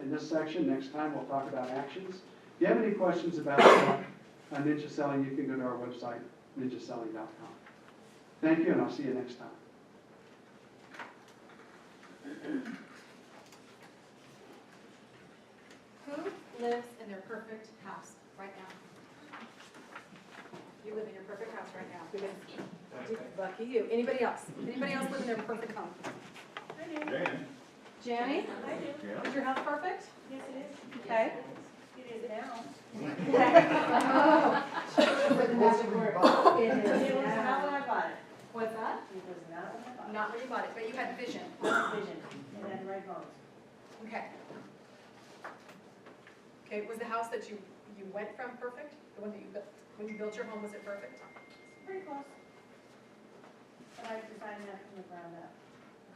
in this section, next time, we'll talk about actions. If you have any questions about ninja selling, you can go to our website, ninjaselling.com. Thank you, and I'll see you next time. Who lives in their perfect house right now? You live in your perfect house right now. Who lives? Lucky you. Anybody else? Anybody else live in their perfect home? Janny? I do. Is your house perfect? Yes, it is. Okay. It is now. It was not when I bought it. What's that? It was not when I bought it. Not when you bought it, but you had vision. Vision. It had red bones. Okay. Okay, was the house that you went from perfect? The one that you built, when you built your home, was it perfect? Pretty close. But I designed that from the ground up.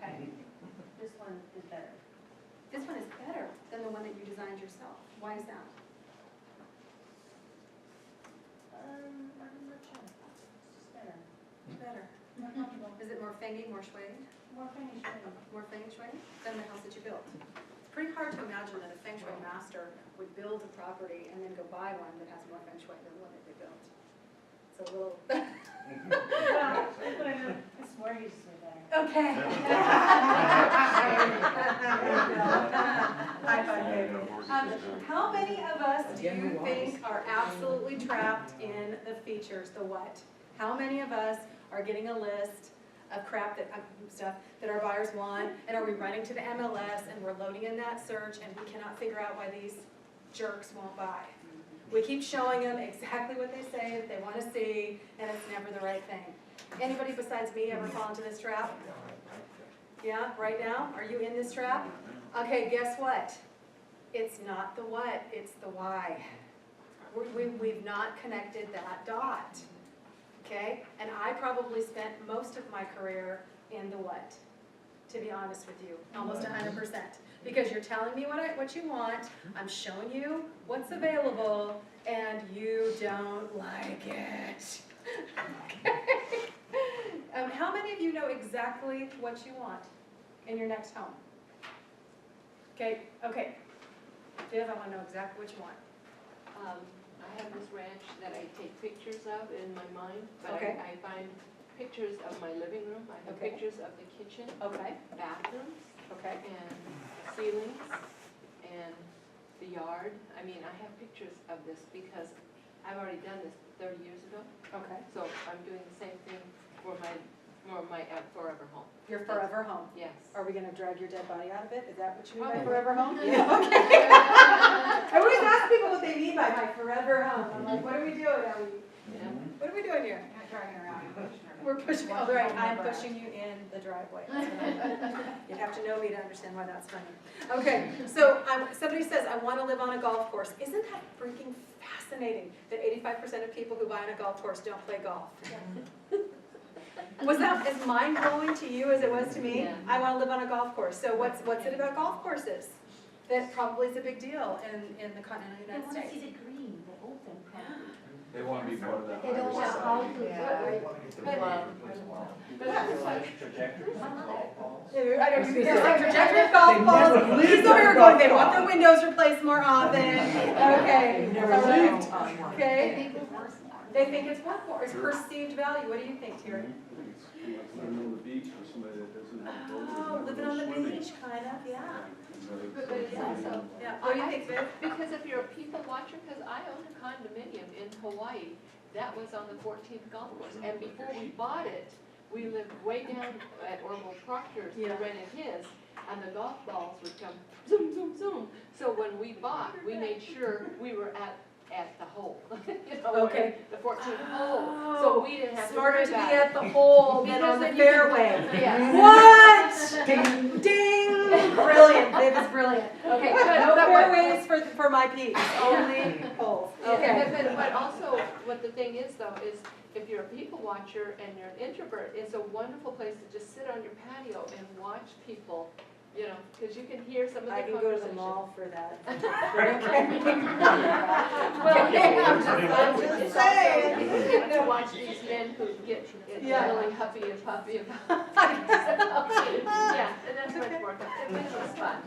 Okay. This one is better. This one is better than the one that you designed yourself. Why is that? I'm not sure. It's just better. Better. More comfortable. Is it more fangy, more suede? More finished. More feng shui than the house that you built? It's pretty hard to imagine that a feng shui master would build a property and then go buy one that has more feng shui than the one that they built. It's so we'll, Well, this morning is way better. okay. High five, baby. How many of us do you think are absolutely trapped in the features, the what? How many of us are getting a list of crap that, stuff that our buyers want, and are we running to the MLS and we're loading in that search and we cannot figure out why these jerks won't buy? We keep showing them exactly what they say that they want to see, and it's never the right thing. Anybody besides me ever fall into this trap? Yeah, right now? Are you in this trap? Okay, guess what? It's not the what, it's the why. We've not connected that dot, okay? And I probably spent most of my career in the what, to be honest with you, almost 100%. Because you're telling me what you want, I'm showing you what's available, and you don't like it. Okay? How many of you know exactly what you want in your next home? Okay, okay. Viv, I want to know exactly what you want. I have this ranch that I take pictures of in my mind, but Okay. I find pictures of my living room, I have Okay. pictures of the kitchen, Okay, bathrooms, okay. and ceilings, and the yard. I mean, I have pictures of this because I've already done this 30 years ago, Okay. so I'm doing the same thing for my forever home. Your forever home. Yes. Are we gonna drag your dead body out of it? Is that what you mean by Probably. forever home? Yeah, okay. I always ask people what they mean by my forever home. I'm like, what are we doing? What are we doing here? You're not driving around, you're pushing her. We're pushing, oh, right, I'm pushing you in the driveway. You'd have to know me to understand why that's funny. Okay, so somebody says, I want to live on a golf course. Isn't that freaking fascinating that 85% of people who buy on a golf course don't play golf? Was that as mind-blowing to you as it was to me? Yeah. I want to live on a golf course. So what's it about golf courses that probably is a big deal in the continental They United want to States? see the green, the open part. They want to be part of that. They don't have houses, right? I know, there's like trajectory golf balls, he's over here going, they want their windows replaced more often, okay. Never all right, lived on one. Okay, they think it's worth more, it's perceived value, what do you think, Terry? Living on the beach for somebody that doesn't have a boat. Oh, living on the beach, kind of, yeah. But it's also, Yeah, what do you think, Viv? because if you're a people watcher, because I owned a condominium in Hawaii, that was on the 14th golf course, and before we bought it, we lived way down at Orville Proctor's, we Yeah. rented his, and the golf balls would come zoom, zoom, zoom. So when we bought, we made sure we were at the hole, Okay. the 14th hole, so we didn't have to Smarter worry to be about at it. the hole than Because on the then you can- fairway. Yes. What? Ding, ding, brilliant, Viv is brilliant. Okay, no fairways for my peeps, only holes, okay. Yeah, but also, what the thing is though, is if you're a people watcher and you're an introvert, it's a wonderful place to just sit on your patio and watch people, because you can hear some of I their can go to the conversation. mall for that. I'm just saying. You get to watch these men who get Yeah. really huffy and puffy about. Yeah, and that's much more fun. It's just fun.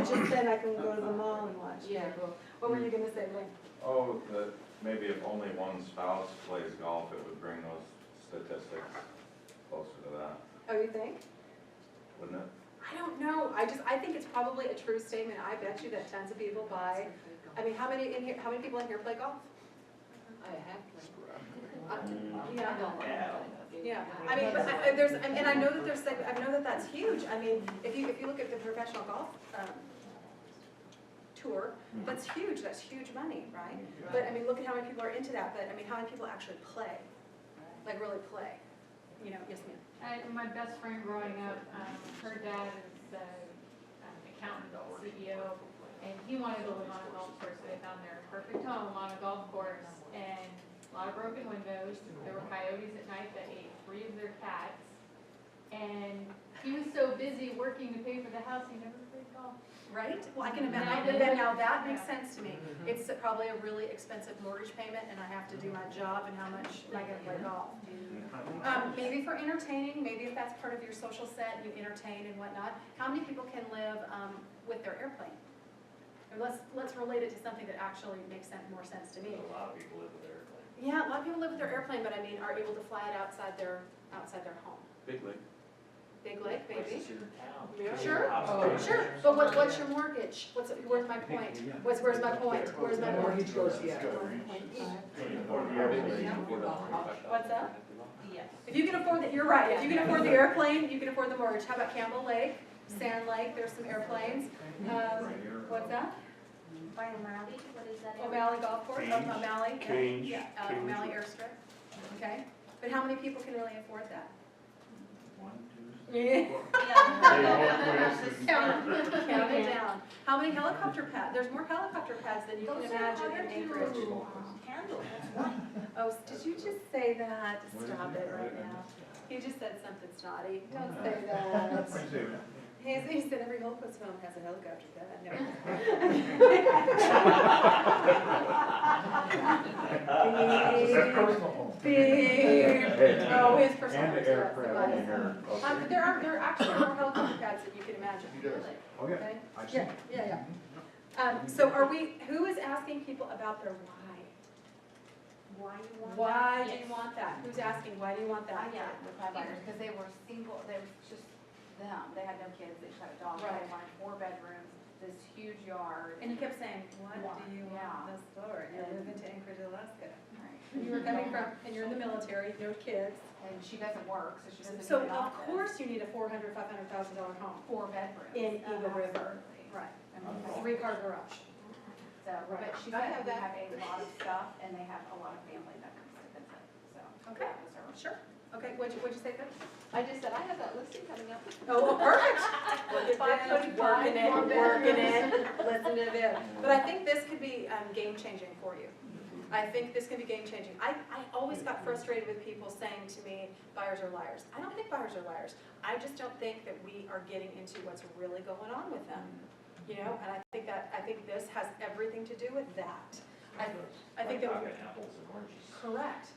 Just then I can go to the mall and watch Yeah. people. What were you gonna say, Lynn? Oh, that maybe if only one spouse plays golf, it would bring those statistics closer to that, Oh, you think? wouldn't it? I don't know. I think it's probably a true statement. I bet you that tons of people buy. I mean, how many people in here play golf? I have Yeah. Yeah. I mean, but I know that I know that that's huge. I mean, if you look at the professional golf tour, that's huge. That's huge money, right? But I mean, look at how many people are into that. But I mean, how many people actually play? Like really play? Yes, ma'am. My best friend growing up, her dad is the accountant, CEO, and he wanted to live on a golf course, so they found their perfect home on a golf course, and a lot of broken windows. There were coyotes at night that ate 3 of their cats, and he was so busy working to pay for the house, he never played golf. Right? Well, I can imagine. Now that makes sense to me. It's probably a really expensive mortgage payment, and I have to do my job, and how much am I going to play golf? Maybe for entertaining, maybe if that's part of your social set, you entertain and whatnot. How many people can live with their airplane? And let's relate it to something that actually makes more sense to me. A lot of people live with airplanes. Yeah, a lot of people live with their airplane, but I mean, are able to fly it outside their home. Big league. Big Lake, maybe. Places in town. Sure, sure, but what's your mortage? Where's my point? Where's my point? Where's my point? Mortgage goes, yeah. What's that? Yes. If you can afford that, you're right, if you can afford the airplane, you can afford the mortgage. How about Campbell Lake, Sand Lake, there's some airplanes. What's that? By O'Malley, what is that? O'Malley Golf Course, O'Malley. Canes. Yeah, O'Malley Airstrip, okay? But how many people can really afford that? One, two, Yeah. Count Count it down. How many helicopter pads? There's more helicopter pads than you can imagine in Anchorage. handle, that's why. Oh, did you just say that? Stop it right now. You just said something snotty. Don't say that. He said every Holocaust film has a helicopter pad. No. Big. Oh, his personal. And the aircraft in here. There are actually more helicopter pads than you can imagine. Oh, yeah, Okay? I've seen Yeah, it. yeah. So who is asking people about their why? Why you want that? Why do Yes. you want that? Who's asking, why do you want that? I got it with my buyers, because they were single, they were just them, they had no kids, they just had a dog, Right. they wanted 4 bedrooms, this huge yard. And you kept saying, what Why? do you Yeah. want this for? And you live into Anchorage, Alaska. Right. And you were coming from, and you're in the military, no kids. And she doesn't work, so she doesn't So need an of office. course you need a $400,000, $500,000 home 4 bedrooms. in Eagle River. Absolutely. Right. I mean, A 3-car garage. So, but she I said have we that. have a lot of stuff, and they have a lot of family that comes to visit, so. Okay. that was her. Sure. Okay, what'd you say, Chris? I just said, I have that listing coming up. Oh, perfect. Look at this, working it. Listen to this. But I think this could be game changing for you. I think this can be game changing. I always got frustrated with people saying to me, buyers are liars. I don't think buyers are liars. I just don't think that we are getting into what's really going on with them. You know, and I think this has everything to do with that. I think that. Talking apples and oranges. Correct.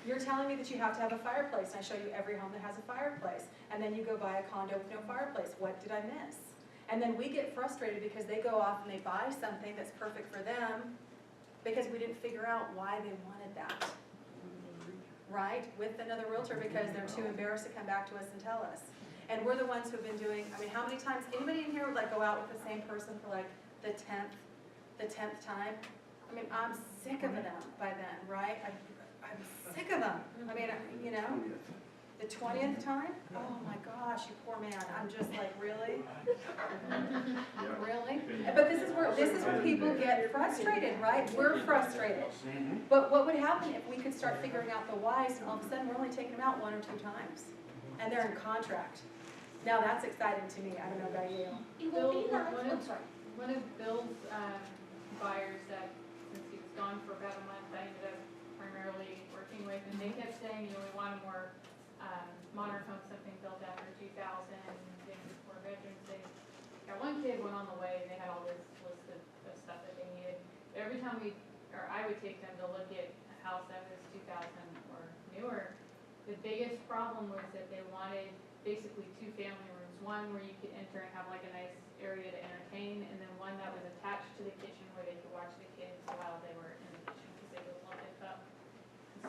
You're telling me that you have to have a fireplace, and I show you every home that has a fireplace, and then you go buy a condo with no fireplace. What did I miss? And then we get frustrated because they go off and they buy something that's perfect for them because we didn't figure out why they wanted that. Right? With another realtor because they're too embarrassed to come back to us and tell us. And we're the ones who've been doing, I mean, how many times, anybody in here would like go out with the same person for like the 10th time? I mean, I'm sick of them by then, right? I'm sick of them. I mean, you know, the 20th time? Oh my gosh, you poor man. I'm just like, really? Really? But this is where people get frustrated, right? We're frustrated. But what would happen if we could start figuring out the whys, and all of a sudden we're only taking them out 1 or 2 times, and they're in contract? Now that's exciting to me. I don't know about you. It will be Bill, nice, one I'm of- sorry. One of Bill's buyers that, since he was gone for about a month, I ended up primarily working with, and they kept saying, we want a more modern home, something built after 2000, and 4 bedrooms. They got 1 kid, went on the way, and they had all this list of stuff that they needed. But every time I would take them to look at a house that was 2000 or newer, the biggest problem was that they wanted basically 2 family rooms. One where you could enter and have like a nice area to entertain, and then one that was attached to the kitchen where they could watch the kids while they were in the kitchen because they would lump it up.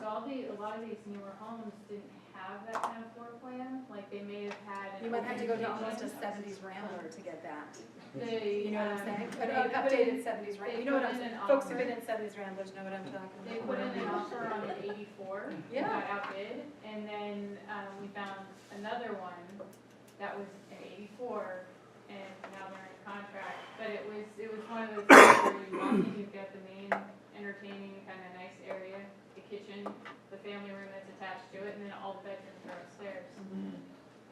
So a lot of these newer homes didn't have that kind of floor plan. Like they may have had. You might have to go to open almost a kitchen. 70s Rambler to get that. They, You know what I'm saying? they An put updated in- 70s Rambler. they You know what put I'm in saying? an Folks who've offer. been in 70s Ramblers know what I'm talking They about. put in an offer on an 84. Yeah. Got outbid, and then we found another one that was an 84, and now they're in contract. But it was one of those things where you walk in, you've got the main entertaining kind of nice area, the kitchen, the family room that's attached to it, and then all the bedrooms are upstairs. And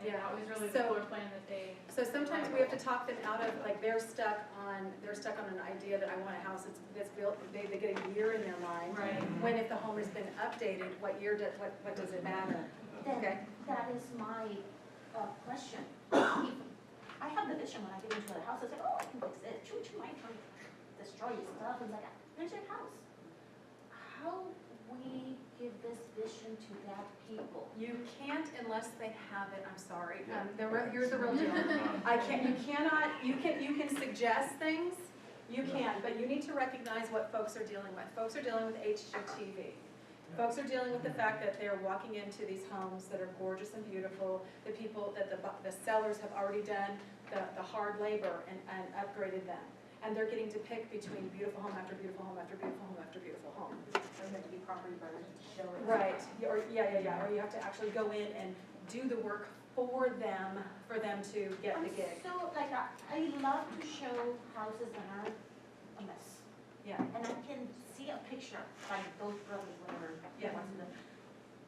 Yeah. that was really the So- floor plan that they. So sometimes we have to talk them out of, like, they're stuck on an idea that I want a house that's built, they get a year in their mind. Right. When if the home has been updated, what does it matter? Okay. That is my question. I have the vision when I get into a house, I say, oh, I can fix it, I can destroy stuff, and it's like, there's your house. How we give this vision to that people? You can't unless they have it, I'm sorry. Here's the real deal. You can suggest things, you can, but you need to recognize what folks are dealing with. Folks are dealing with HGTV. Folks are dealing with the fact that they're walking into these homes that are gorgeous and beautiful, the people, that the sellers have already done the hard labor and upgraded them. And they're getting to pick between beautiful home after beautiful home after beautiful home after beautiful home. Or you have to be property burners to show it. Right, or, or you have to actually go in and do the work for them to get the gig. So, like, I love to show houses that are a mess. Yeah. And I can see a picture, like those brothers, whatever. Yeah.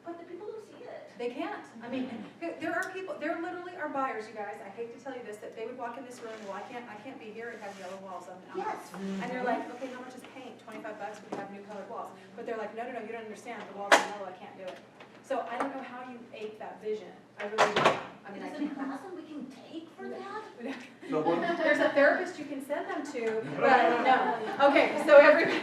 But the people don't see it. They can't. I mean, there are people, there literally are buyers, you guys, I hate to tell you this, that they would walk in this room, well, I can't be here, it has yellow walls on it. Yes. And they're like, okay, how much is paint? $25, we have new colored walls. But they're like, no, you don't understand, the walls are yellow, I can't do it. So I don't know how you ape that vision. I really don't. I mean, I Is there a can't. class that we can take for that? So what, There's a therapist you can send them to, but no. Okay, so everybody,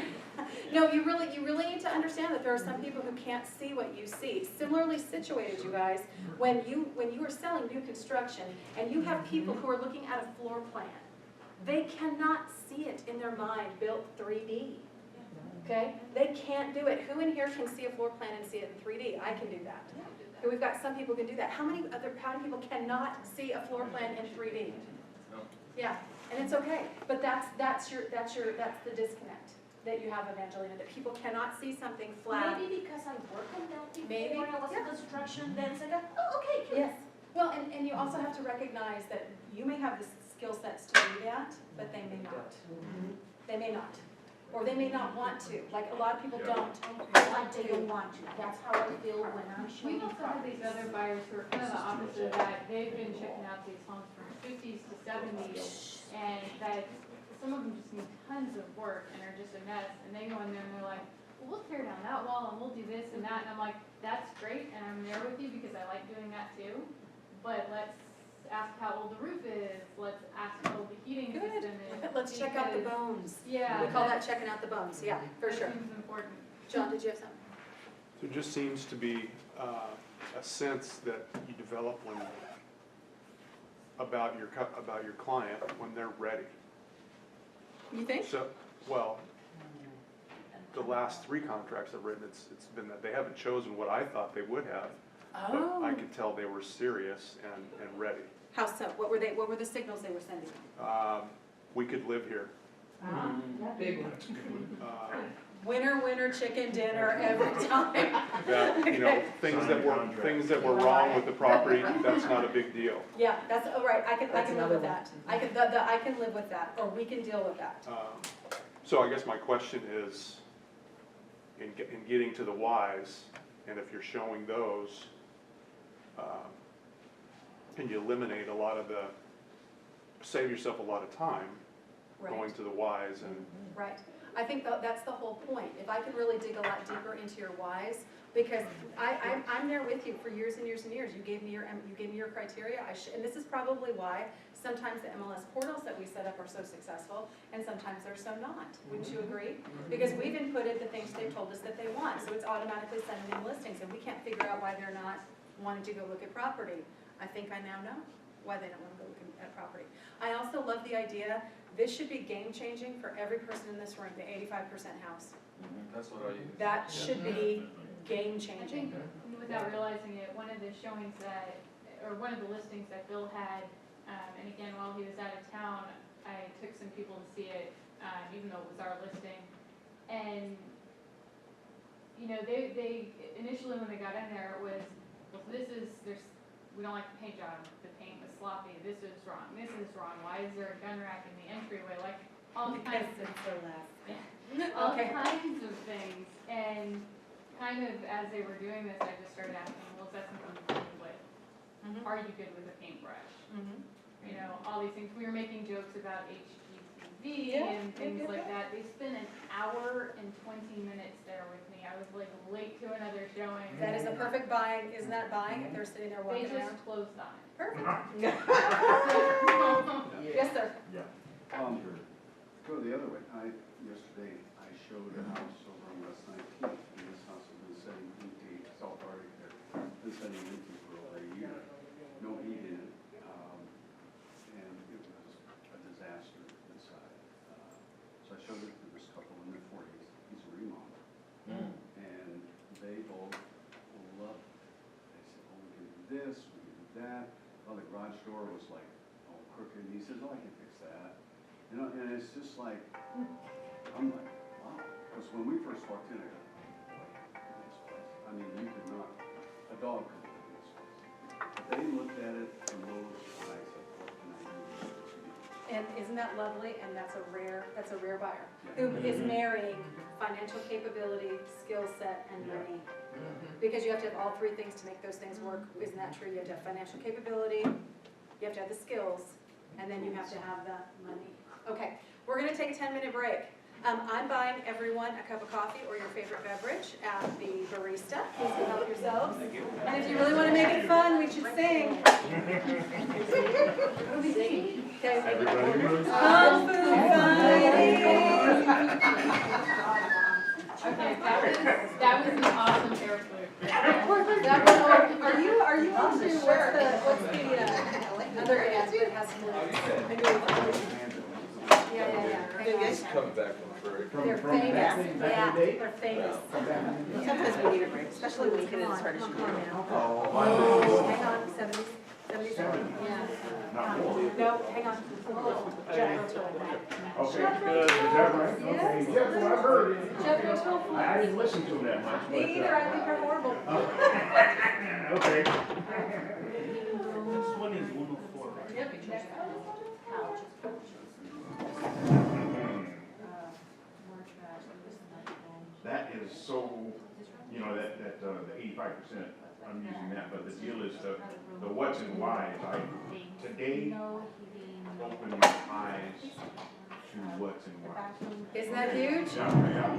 no, you really need to understand that there are some people who can't see what you see. Similarly situated, you guys, when you are selling new construction and you have people who are looking at a floor plan, they cannot see it in their mind built 3D. Okay? They can't do it. Who in here can see a floor plan and see it in 3D? I can do that. And we've got some people who can do that. How many people cannot see a floor plan in 3D? Yeah, and it's okay. But that's the disconnect that you have, Evangelina, that people cannot see something flat. Maybe because I worked on that before, Maybe, I was in yeah. construction, then it's like, oh, okay, cute. Yes. Well, and you also have to recognize that you may have the skill sets to do that, but they may not. They may not. Or they may not want to. Like, a lot of people don't Like they don't want to. That's how I feel when I'm showing We've also had these other buyers who are kind of the opposite of that. They've been checking out these homes from 50s to 70s, and that some of them just need tons of work and are just a mess. And they go in there and they're like, well, we'll tear down that wall and we'll do this and that. And I'm like, that's great, and I'm there with you because I like doing that too. But let's ask how old the roof is. Let's ask how old the heating Good. system is. Let's check out the because- bones. Yeah. We call that checking out the bones. Yeah, for that sure. seems important. John, did you have something? There just seems to be a sense that you develop about your client when they're ready. You think? So, well, the last 3 contracts I've written, it's been that they haven't chosen what I thought they would have, but I could tell they were serious and ready. How so? What were the signals they were sending? We could live here. Big one. Winner, chicken dinner every time. That, things that were wrong with the property, that's not a big deal. Yeah, that's, oh, right, I can live another with that. I can live with that, or we can deal with that. So I guess my question is, in getting to the whys, and if you're showing those, can you eliminate save yourself a lot of time going to the whys and. Right. I think that's the whole point. If I can really dig a lot deeper into your whys, because I'm there with you for years and years and years. You gave me your criteria, and this is probably why sometimes the MLS portals that we set up are so successful, and sometimes they're so not. Wouldn't you agree? Because we've inputted the things they've told us that they want, so it's automatically sending them listings, and we can't figure out why they're not wanting to go look at property. I think I now know why they don't want to go look at property. I also love the idea, this should be game-changing for every person in this room, the 85% house. That's what I use. That should be I game-changing. think, without realizing it, one of the showings that, or one of the listings that Bill had, and again, while he was out of town, I took some people to see it, even though it was our listing. And, you know, they initially when they got in there, it was, well, we don't like the paint job, the paint was sloppy, this is wrong, why is there a gun rack in the entryway, like, all kinds of, all kinds of things. And kind of as they were doing this, I just started asking, well, is that something you're good with? Are you good with a paintbrush? You know, all these things, we were making jokes about HGTV and things like that. They spent an hour and 20 minutes there with me. I was like late to another showing. That is a perfect buying, isn't that buying, if they're sitting there They walking around? just closed on it. Perfect. So- Yes, sir. Go the other way. Yesterday, I showed a house over on West 19th, and this house has been sitting empty, South Arctic there, been sitting empty for over a year. No heat in it, and it was a disaster inside. So I showed it to this couple in their 40s, he's a remodel. And they garage door was like, oh, crooked, and he says, oh, I can fix that. You know, and it's just like, I'm like, wow, because when we first walked in, I go, boy, this place, I mean, you could not, a dog could live in this place. But they looked at it from those eyes of, what can I do with this vehicle? And isn't that lovely? And that's a rare buyer who is marrying financial capability, skill set, and money. Because you have to have all three things to make those things work. Isn't that true? You have to have financial capability, you have to have the skills, and then you have to have the money. Okay, we're gonna take a 10-minute break. I'm buying everyone a cup of coffee or your favorite beverage at the barista. Please go help yourselves. And if you really want to make it fun, we should sing. Okay. Everybody moves. Kung Fu Okay, that was an awesome airplane. Are you on to what's the other end that has balloons? Yeah. Coming back from Furry. They're famous, yeah, they're famous. Sometimes we need a break, especially when you get as hard as you do. Hang on, 77, yeah. Not more. No, hang on. Okay, good, is that right? Okay, Jeff, well, I've heard it. Jethro Tull. I didn't listen to him that much, but. Me either, I think they're horrible. Okay. This one is 104, right? Yep. That is so, you know, that the 85%, I'm using that, but the deal is the what's and whys. I today opened my eyes to what's and whys. Isn't that huge? Yeah.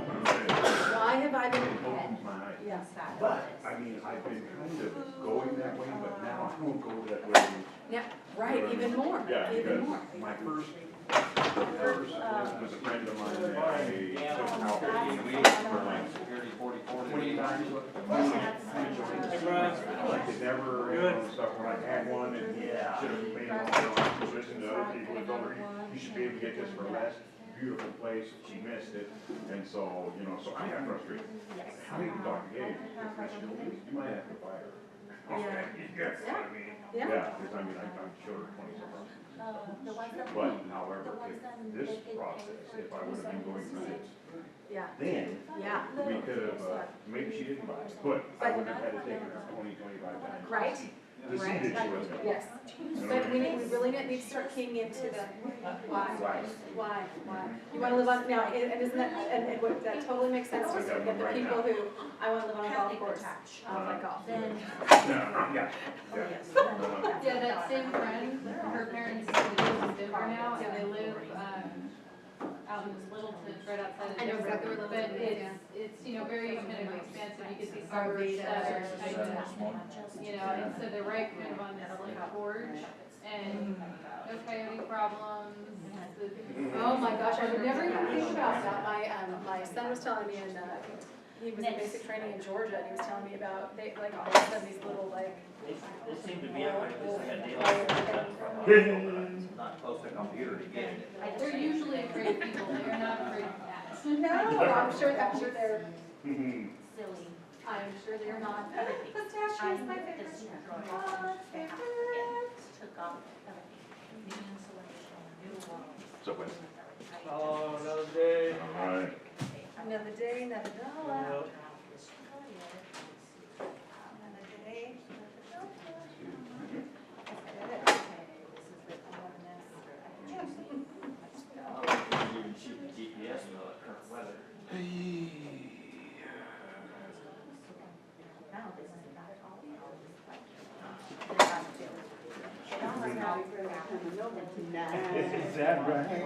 Why have I been? It opens my eyes. Yes. But, I mean, I've been kind of going that way, but now I won't go that way. Yeah, right, even more, Yeah, even because more. my first was a friend of mine that I took out for like 20 times. I could never, you know, stuff when I had one and should have made it, listen to other people and told her, you should be able to get this for less. Beautiful place, she missed it, and so, you know, so I got frustrated. How do you talk to Gabe? You might have to fire her. Yes, I mean, yeah, because I mean, I'm sure 20 something. But however, if this process, if I would have been going through this, then we could have, maybe she didn't buy it, but I wouldn't have had to take her 20, 25 times. Right. To see that she wasn't. Yes. But we really need to start keying into the why. Why? You want to live on, now, and isn't that, and what, that totally makes sense to get the people who, I want to live on a golf course. I don't like golf. Yeah, that same friend, her parents live in Denver now, and they live, out in Littleton, right outside of I know Denver. exactly where But Littleton is, it's, you know, very kind of expansive, you can see suburbs that are kind of, you know, and so they're right kind of on this like gorge, and no coyote problems. Oh my gosh, I would never even think about that. My son was telling me, and he was in basic training in Georgia, and he was telling me about, they, like, all of a sudden these little, like, They seem to be like a deal. Not close to a computer to get it. They're usually afraid people, they're not afraid of cats. No, I'm sure they're, Silly. I'm sure they're not. Pistachio is my favorite. Took off the insulation. So when? Oh, another day. All right. Another day, another dollar. Yep. Another day, You can shoot the GPS and all that current weather. Is that right?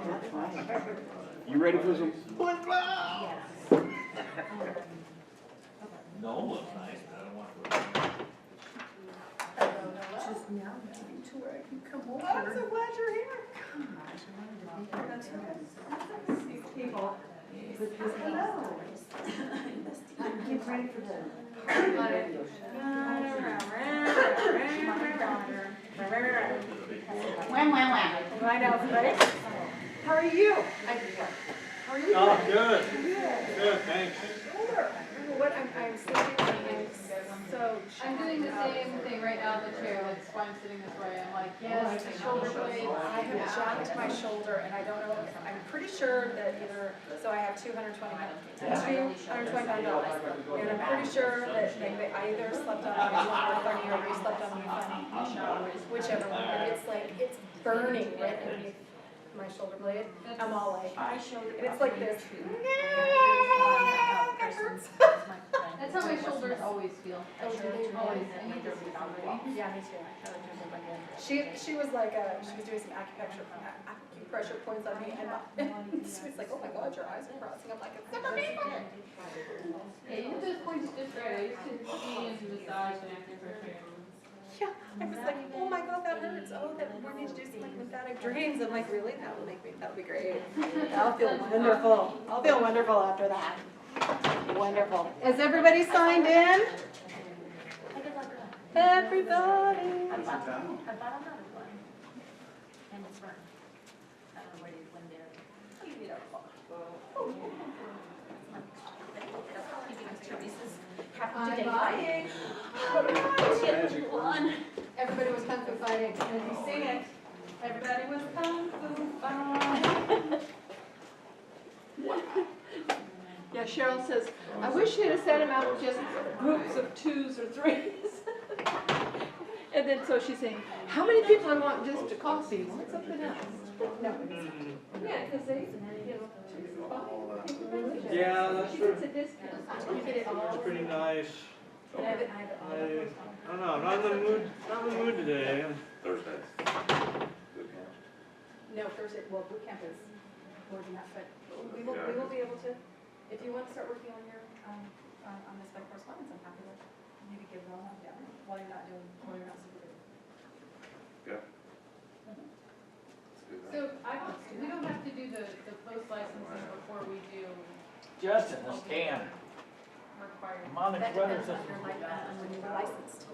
You ready for some football? No, it looks nice, but I don't want to. Just now getting to where I can come over. I'm so glad you're here. These people. Hello. I'm getting ready for the I know, right? How are you? How are you? Oh, good. Good. Good, thanks. What, I'm sleeping, and so. I'm doing the same thing right now in the chair, that's why I'm sitting this way, I'm like, yes, the shoulder blade. I have jacked my shoulder, and I don't know, I'm pretty sure that either, so I have 220 pound dogs. And I'm pretty sure that I either slept on my shoulder funny or you slept on me funny, whichever one, and it's like, it's burning right underneath my shoulder blade. I'm all like, and it's like this. It hurts. That's how my shoulders always feel. Always, I need to sleep already. Yeah, me too. She was like, she was doing some acupressure points on me, and she was like, oh my God, your eyes are crossing. I'm like, it's never painful. Yeah, you hit those points just right, I used to be into massage and acupressure. Yeah, I was like, oh my God, that hurts. Oh, that we need to do some like lymphatic drains. I'm like, really? That'll be great. I'll feel wonderful. I'll feel wonderful after that. Wonderful. Is everybody signed in? Everybody. I bought another one, and it's burned. I don't know where it went there. You need our phone. That's how we do Teresa's happy today. One. Everybody was kung fu fighting, and if you sing it, Everybody was kung fu fighting. Yeah, Cheryl says, I wish you'd have sent them out just groups of 2s or 3s. And then so she's saying, how many people I want just a coffee? Want something else? No. Yeah, because they, you know, Yeah, that's she true. gets a discount. You get it all. It's pretty nice. I I don't know, not in the mood today. Thursdays. Good camp. No, Thursday, well, boot camp is more than that, but we will be able to, if you want to start working on your, on this by correspondence, I'm happy to maybe give it all up down while you're not supervising. Yeah. so we don't have to do the post licensing before we do Justin, this can. required. Monica That Brothers depends is. on when you were licensed.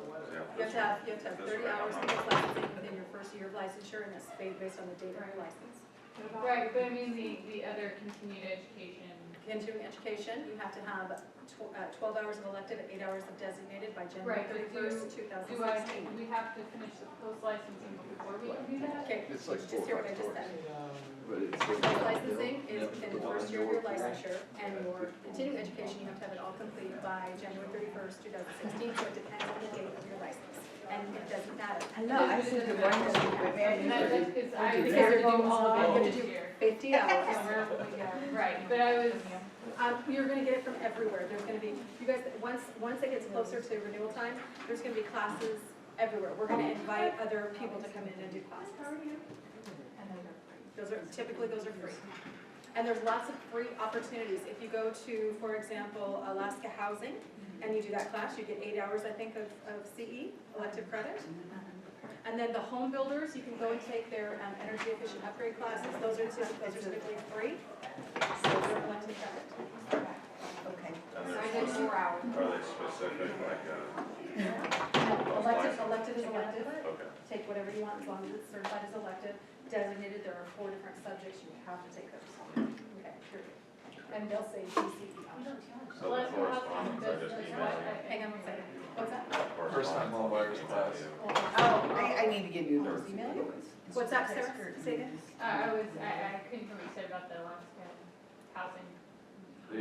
You have to have 30 hours of licensing within your first year of licensure, and that's based on the date of your license. Right, but I mean the other continued education. Continuing education, you have to have 12 hours of elective and 8 hours of designated by January Right, but 31st, do 2016. we have to finish the post licensing before we can do that? Okay, It's like just hear what I just said. But it's. Post licensing is within the first year of your licensure, and your continuing education, you have to have it all complete by January 31st, 2016, so it depends on the date of your license. And it doesn't matter. Hello, I said the one Because I Because have to you're do all of going it to this do year. 50 hours. Right, but I was, You're gonna get it from everywhere. There's gonna be, you guys, once it gets closer to renewal time, there's gonna be classes everywhere. We're gonna invite other people to come in and do classes. Those are free. And there's lots of free opportunities. If you go to, for example, Alaska Housing, and you do that class, you get 8 hours, I think, of CE, elective credit. And then the home builders, you can go and take their energy efficient upgrade classes. Those are typically free. So they're elective credit. Okay. And I did 4 hours. Are they specific, like, Elective is elective. Okay. Take whatever you want as long as it's certified as elective. Designated, there are 4 different subjects you have to take those. Okay, period. And they'll say GCE. So the correspondence, I just emailed you. Hang on one second. What's that? First time home buyers class. Oh, I need to give you those. email you? What's that, Sarah? Say again? I couldn't hear what you said about the Alaska housing.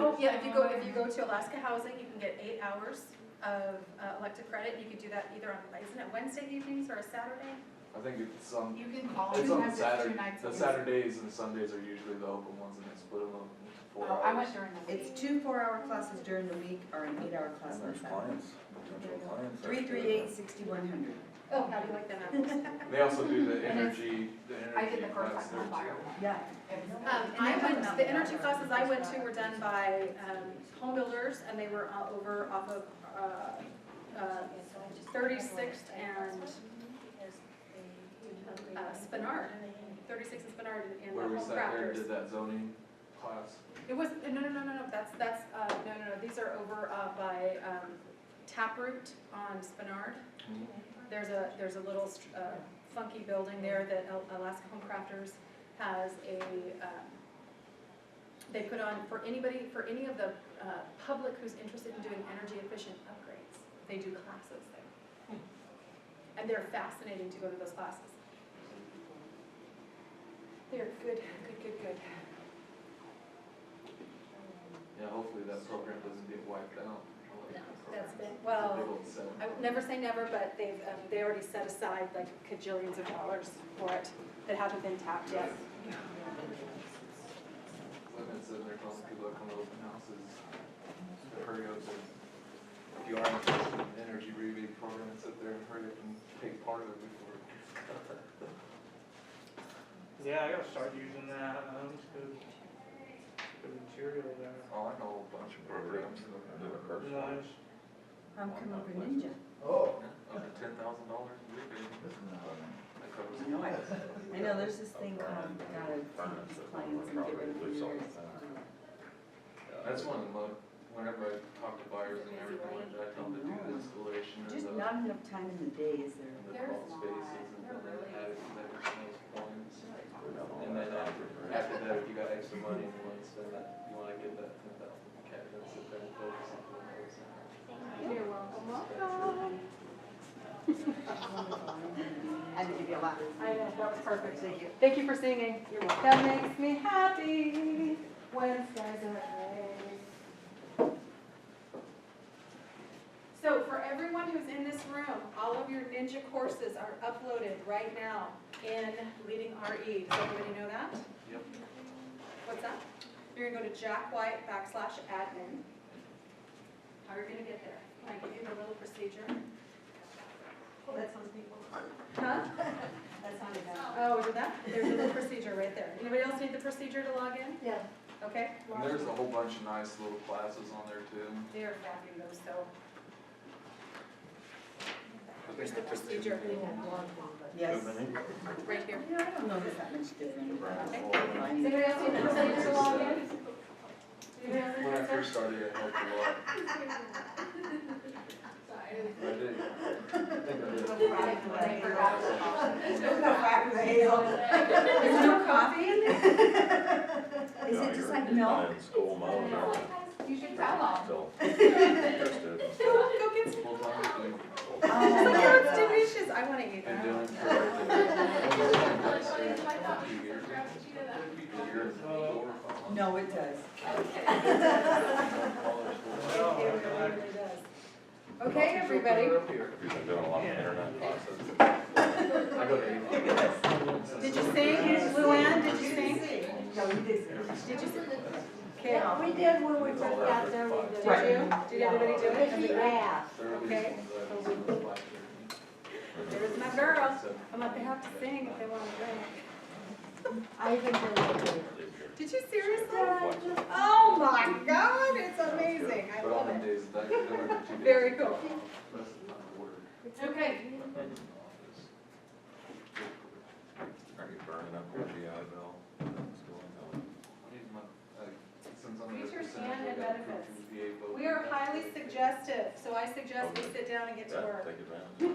Oh, yeah, if you go to Alaska Housing, you can get 8 hours of elective credit. You could do that either on, isn't it Wednesday evenings or a Saturday? I think it's on, You can call it's me. on the Saturday, a the week. Saturdays and Sundays are usually the open ones and they split them up into 4 hours. Oh, I went during the week. It's 2 4-hour classes during the week or an 8-hour class And on there's Saturday. clients, potential clients. 338-6100. Oh, how do you like that apples? They also do the energy I did the first class time there buyer. too. Yeah. The energy classes I went to were done by home builders, and they were over off of 36th and Spenard. 36th and Spenard in the Where we home sat there and crafters. did that zoning class. It was, no, no, these are over by Taproot on Spenard. There's a little funky building there that Alaska Home Crafters has they put on for any of the public who's interested in doing energy efficient upgrades. They do classes there. And they're fascinating to go to those classes. They're good. Yeah, hopefully that program doesn't get wiped out. That's been, well, I would never say never, but they already set aside like cajillions of dollars for it that haven't been tapped yet. I've been sitting there telling people that come to open houses, to hurry up and, if you are interested in the energy rebate program, sit there and hurry up and take part of it before. Yeah, I gotta start using that, it's good material there. Oh, I know a bunch of programs. Nice. I'm coming for Ninja. Oh. Up to $10,000 rebate. That covers it. I know, there's this thing called, gotta take these clients and get rid of yours. That's one of the, whenever I talk to buyers and everything, I tell them to do the installation or Just the not enough time in the day, is there? crawl spaces and then the attic and those points. And then after that, if you got extra money and you want to spend that, you want to get that 10,000 cash, then sit there and focus on doing those. You're welcome. I had to give you a laugh. I know, that was perfect. Thank you. Thank you for singing. That makes me happy when skies are gray. So for everyone who's in this room, all of your Ninja courses are uploaded right now in Leading RE. Does everybody know that? Yep. What's that? You're gonna go to jackwhite.com/admin. How are you gonna get there? Can I give you the little procedure? Well, that sounds people. Huh? That sounded bad. Oh, we did that? There's a little procedure right there. Anybody else need the procedure to log in? Yeah. Okay. And there's a whole bunch of nice little classes on there too. They're fabulous, so. Here's the procedure. Yes. Right here. Yeah, I don't notice that much difference. Okay. Okay. Does anybody else need the procedure to log in? Anybody else need When I the first started, it helped a lot. I did. I forgot. There's no crack in the hazel. There's no coffee in there? Is it just like milk? School mode, You should tell them. still Go get some. Full time, She's like, yeah, let's do dishes. I want to eat and that. doing for almost 2 years. A year, 4 or 5 months. No, it does. It really does. Okay, everybody. Up here. You've been doing a lot of internet classes. I go to 8. Did you sing? Luann, did you sing? No, you did. Did you sing? Okay. Yeah, we did when we first got there. We did. Did you? Did everybody do it? If he asked. Okay. There's my girl. I'm gonna have to sing if they want to drink. I think they're. Did you seriously? Oh my God, it's amazing. I But on love the it. days that I go to 2 days. Very cool. Less than a quarter. Okay. Are you burning up your GI Bill? What's going on? Since I'm the Features percentage, and I got benefits. approved through the VA vote. We are highly suggestive, so I suggest we sit down and get to Yeah, work. take advantage of it.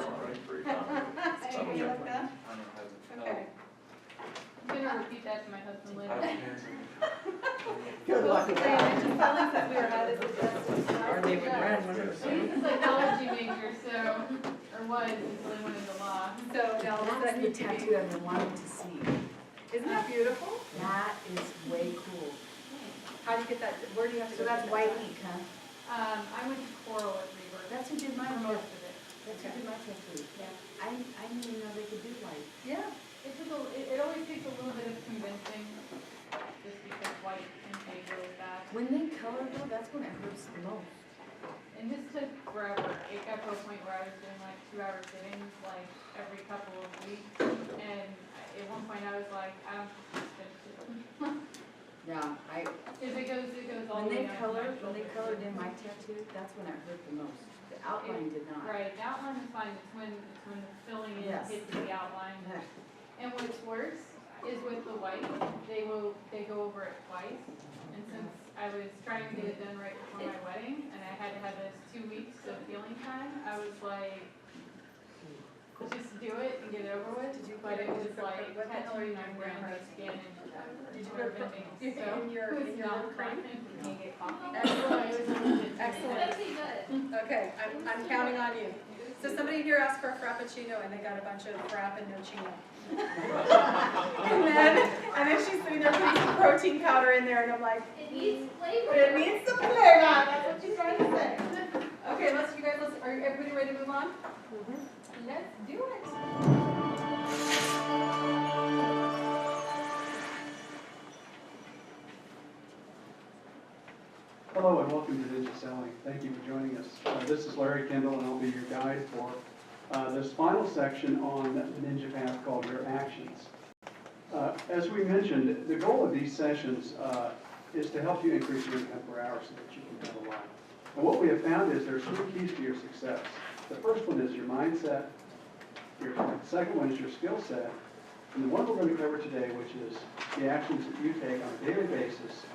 Already free time. Anybody like that? I don't have it. Okay. I'm gonna repeat that to my husband I later. have cancer. Good luck with that. Just telling that we are highly suggestive. Or they would run one of He's a psychology major, so, or was until he went into law. So now That's that the needs to be. tattoo I've been wanting to see. Isn't that beautiful? That is way cool. How do you get that? Where do you have to So go? that's to get white that? ink, huh? I went to Coral at Rebirth. That's who did my For hair. most of it. That's who did my tattoo. Yeah. I didn't even know they could do white. Yeah. It always takes a little bit of convincing, just because white can fade really fast. When they color though, that's when it hurts the most. And this took forever. It got to a point where I was doing like 2-hour sittings like every couple of weeks. And at one point I was like, I don't finish it. Yeah, If it goes all when the way they down to my colored shoulder. in my tattoo, that's when it hurt the most. The outline did not. Right, the outline is fine. It's when the filling in Yes. hits the outline. Yeah. And what's worse is with the white, they go over it twice. And since I was trying to get it done right before my wedding, and I had to have this 2 weeks of healing time, I was like, just do it and get it over with. But it was like tattooing my brain my skin into that. Did you put So in your it's not work fun. cream? We can't get coffee. Excellent. Excellent. Excellent. Okay, I'm counting on you. So somebody here asked for a frappuccino and they got a bunch of frap and no chino. and then she's sitting there putting some protein powder in there and I'm like, It needs flavor. it needs some flavor. That's what she's trying to say. Okay, are everybody ready to move on? Let's do it. Hello and welcome to Ninja Selling. Thank you for joining us. This is Larry Kendall and I'll be your guide for this final section on the Ninja Path called Your Actions. As we mentioned, the goal of these sessions is to help you increase your income per hour so that you can have a life. And what we have found is there's 3 keys to your success. The first one is your mindset. Your second one is your skill set. And the one we're going to cover today, which is the actions that you take on a daily basis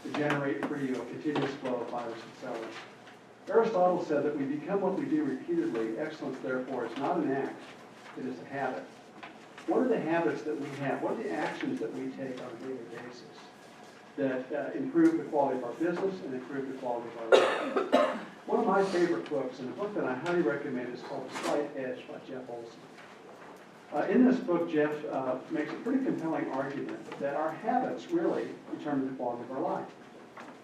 to generate for you a continuous flow of buyers and sellers. Aristotle said that we become what we do repeatedly. Excellence, therefore, is not an act, it is a habit. What are the habits that we have? What are the actions that we take on a daily basis that improve the quality of our business and improve the quality of our life? One of my favorite books, and a book that I highly recommend, is called The Slight Edge by Jeff Olson. In this book, Jeff makes a pretty compelling argument that our habits really determine the quality of our life.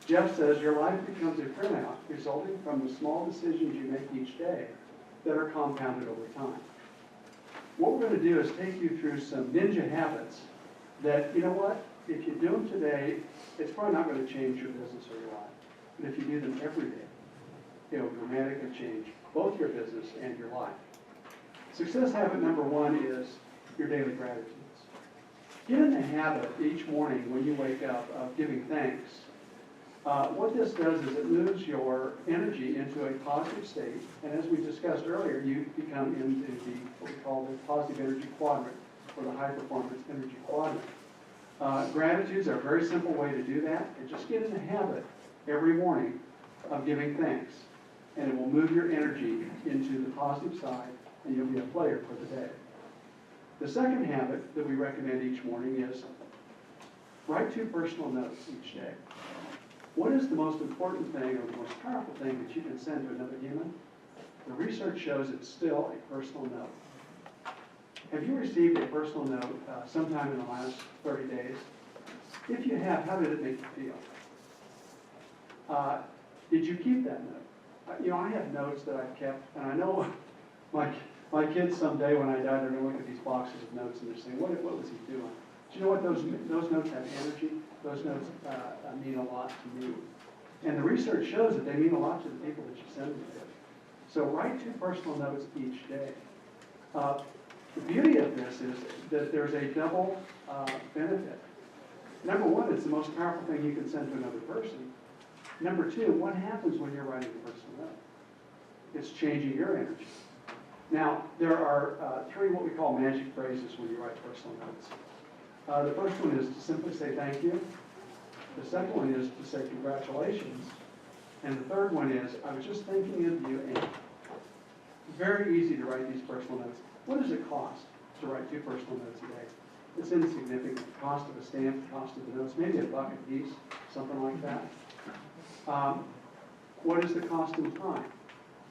Jeff says your life becomes a printout resulting from the small decisions you make each day that are compounded over time. What we're going to do is take you through some ninja habits that, you know what, if you do them today, it's probably not going to change your business or your life. But if you do them every day, it will dramatically change both your business and your life. Success habit number 1 is your daily gratitudes. Get in the habit each morning when you wake up of giving thanks. What this does is it moves your energy into a positive state, and as we discussed earlier, you become into what we call the positive energy quadrant, or the high performance energy quadrant. Gratitudes are a very simple way to do that, and just get in the habit every morning of giving thanks, and it will move your energy into the positive side, and you'll be a player for the day. The second habit that we recommend each morning is write 2 personal notes each day. What is the most important thing or the most powerful thing that you can send to another human? The research shows it's still a personal note. Have you received a personal note sometime in the last 30 days? If you have, how did it make you feel? Did you keep that note? You know, I have notes that I've kept, and I know my kids someday when I die, they're going to look at these boxes of notes and they're saying, what was he doing? Do you know what those notes have energy? Those notes mean a lot to you. And the research shows that they mean a lot to the people that you send them to. So write 2 personal notes each day. The beauty of this is that there's a double benefit. Number 1, it's the most powerful thing you can send to another person. Number 2, what happens when you're writing a personal note? It's changing your energy. Now, there are 3 what we call magic phrases when you write personal notes. The first one is to simply say thank you. The second one is to say congratulations. And the third one is, I was just thinking of you, and very easy to write these personal notes. What does it cost to write 2 personal notes a day? It's insignificant. The cost of a stamp, the cost of the notes, maybe $1 a piece, something like that. What is the cost in time?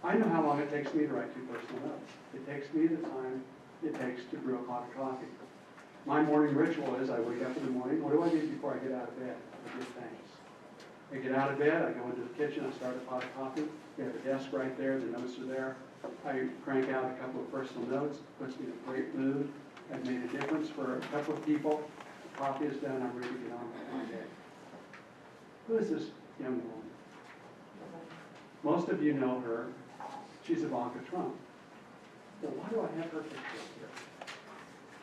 I know how long it takes me to write 2 personal notes. It takes me the time it takes to brew a pot of coffee. My morning ritual is I wake up in the morning. What do I do before I get out of bed? I give thanks. I get out of bed, I go into the kitchen, I start a pot of coffee. We have a desk right there, the notes are there. I crank out a couple of personal notes, puts me in a great mood. I've made a difference for a couple of people. The coffee is done, I'm ready to get on with my day. Who is this young woman? Most of you know her. She's Ivanka Trump. Well, why do I have her picture up here?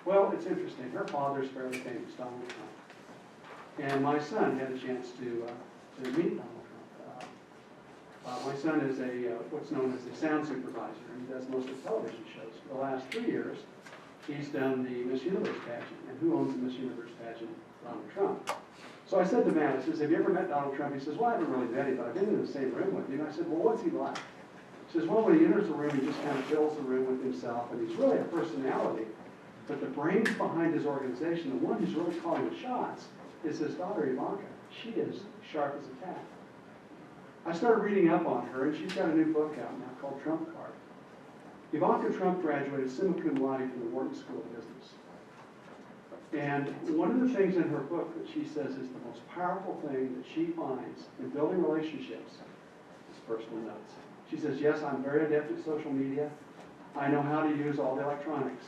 Well, it's interesting. Her father's fairly famous, Donald Trump. And my son had a chance to meet Donald Trump. My son is what's known as a sound supervisor, and he does most of television shows. For the last 3 years, he's done the Miss Universe pageant. And who owns the Miss Universe pageant? Donald Trump. So I said to Matt, I says, have you ever met Donald Trump? He says, well, I haven't really met him, but I've been in the same room with him. And I said, well, what's he like? Says, well, when he enters the room, he just kind of fills the room with himself, and he's really a personality. But the brains behind his organization, the one who's really calling the shots, is his daughter, Ivanka. She is sharp as a tack. I started reading up on her, and she's got a new book out now called Trump Card. Ivanka Trump graduated summa cum laude from the Wharton School of Business. And one of the things in her book that she says is the most powerful thing that she finds in building relationships is personal notes. She says, yes, I'm very adept at social media. I know how to use all the electronics.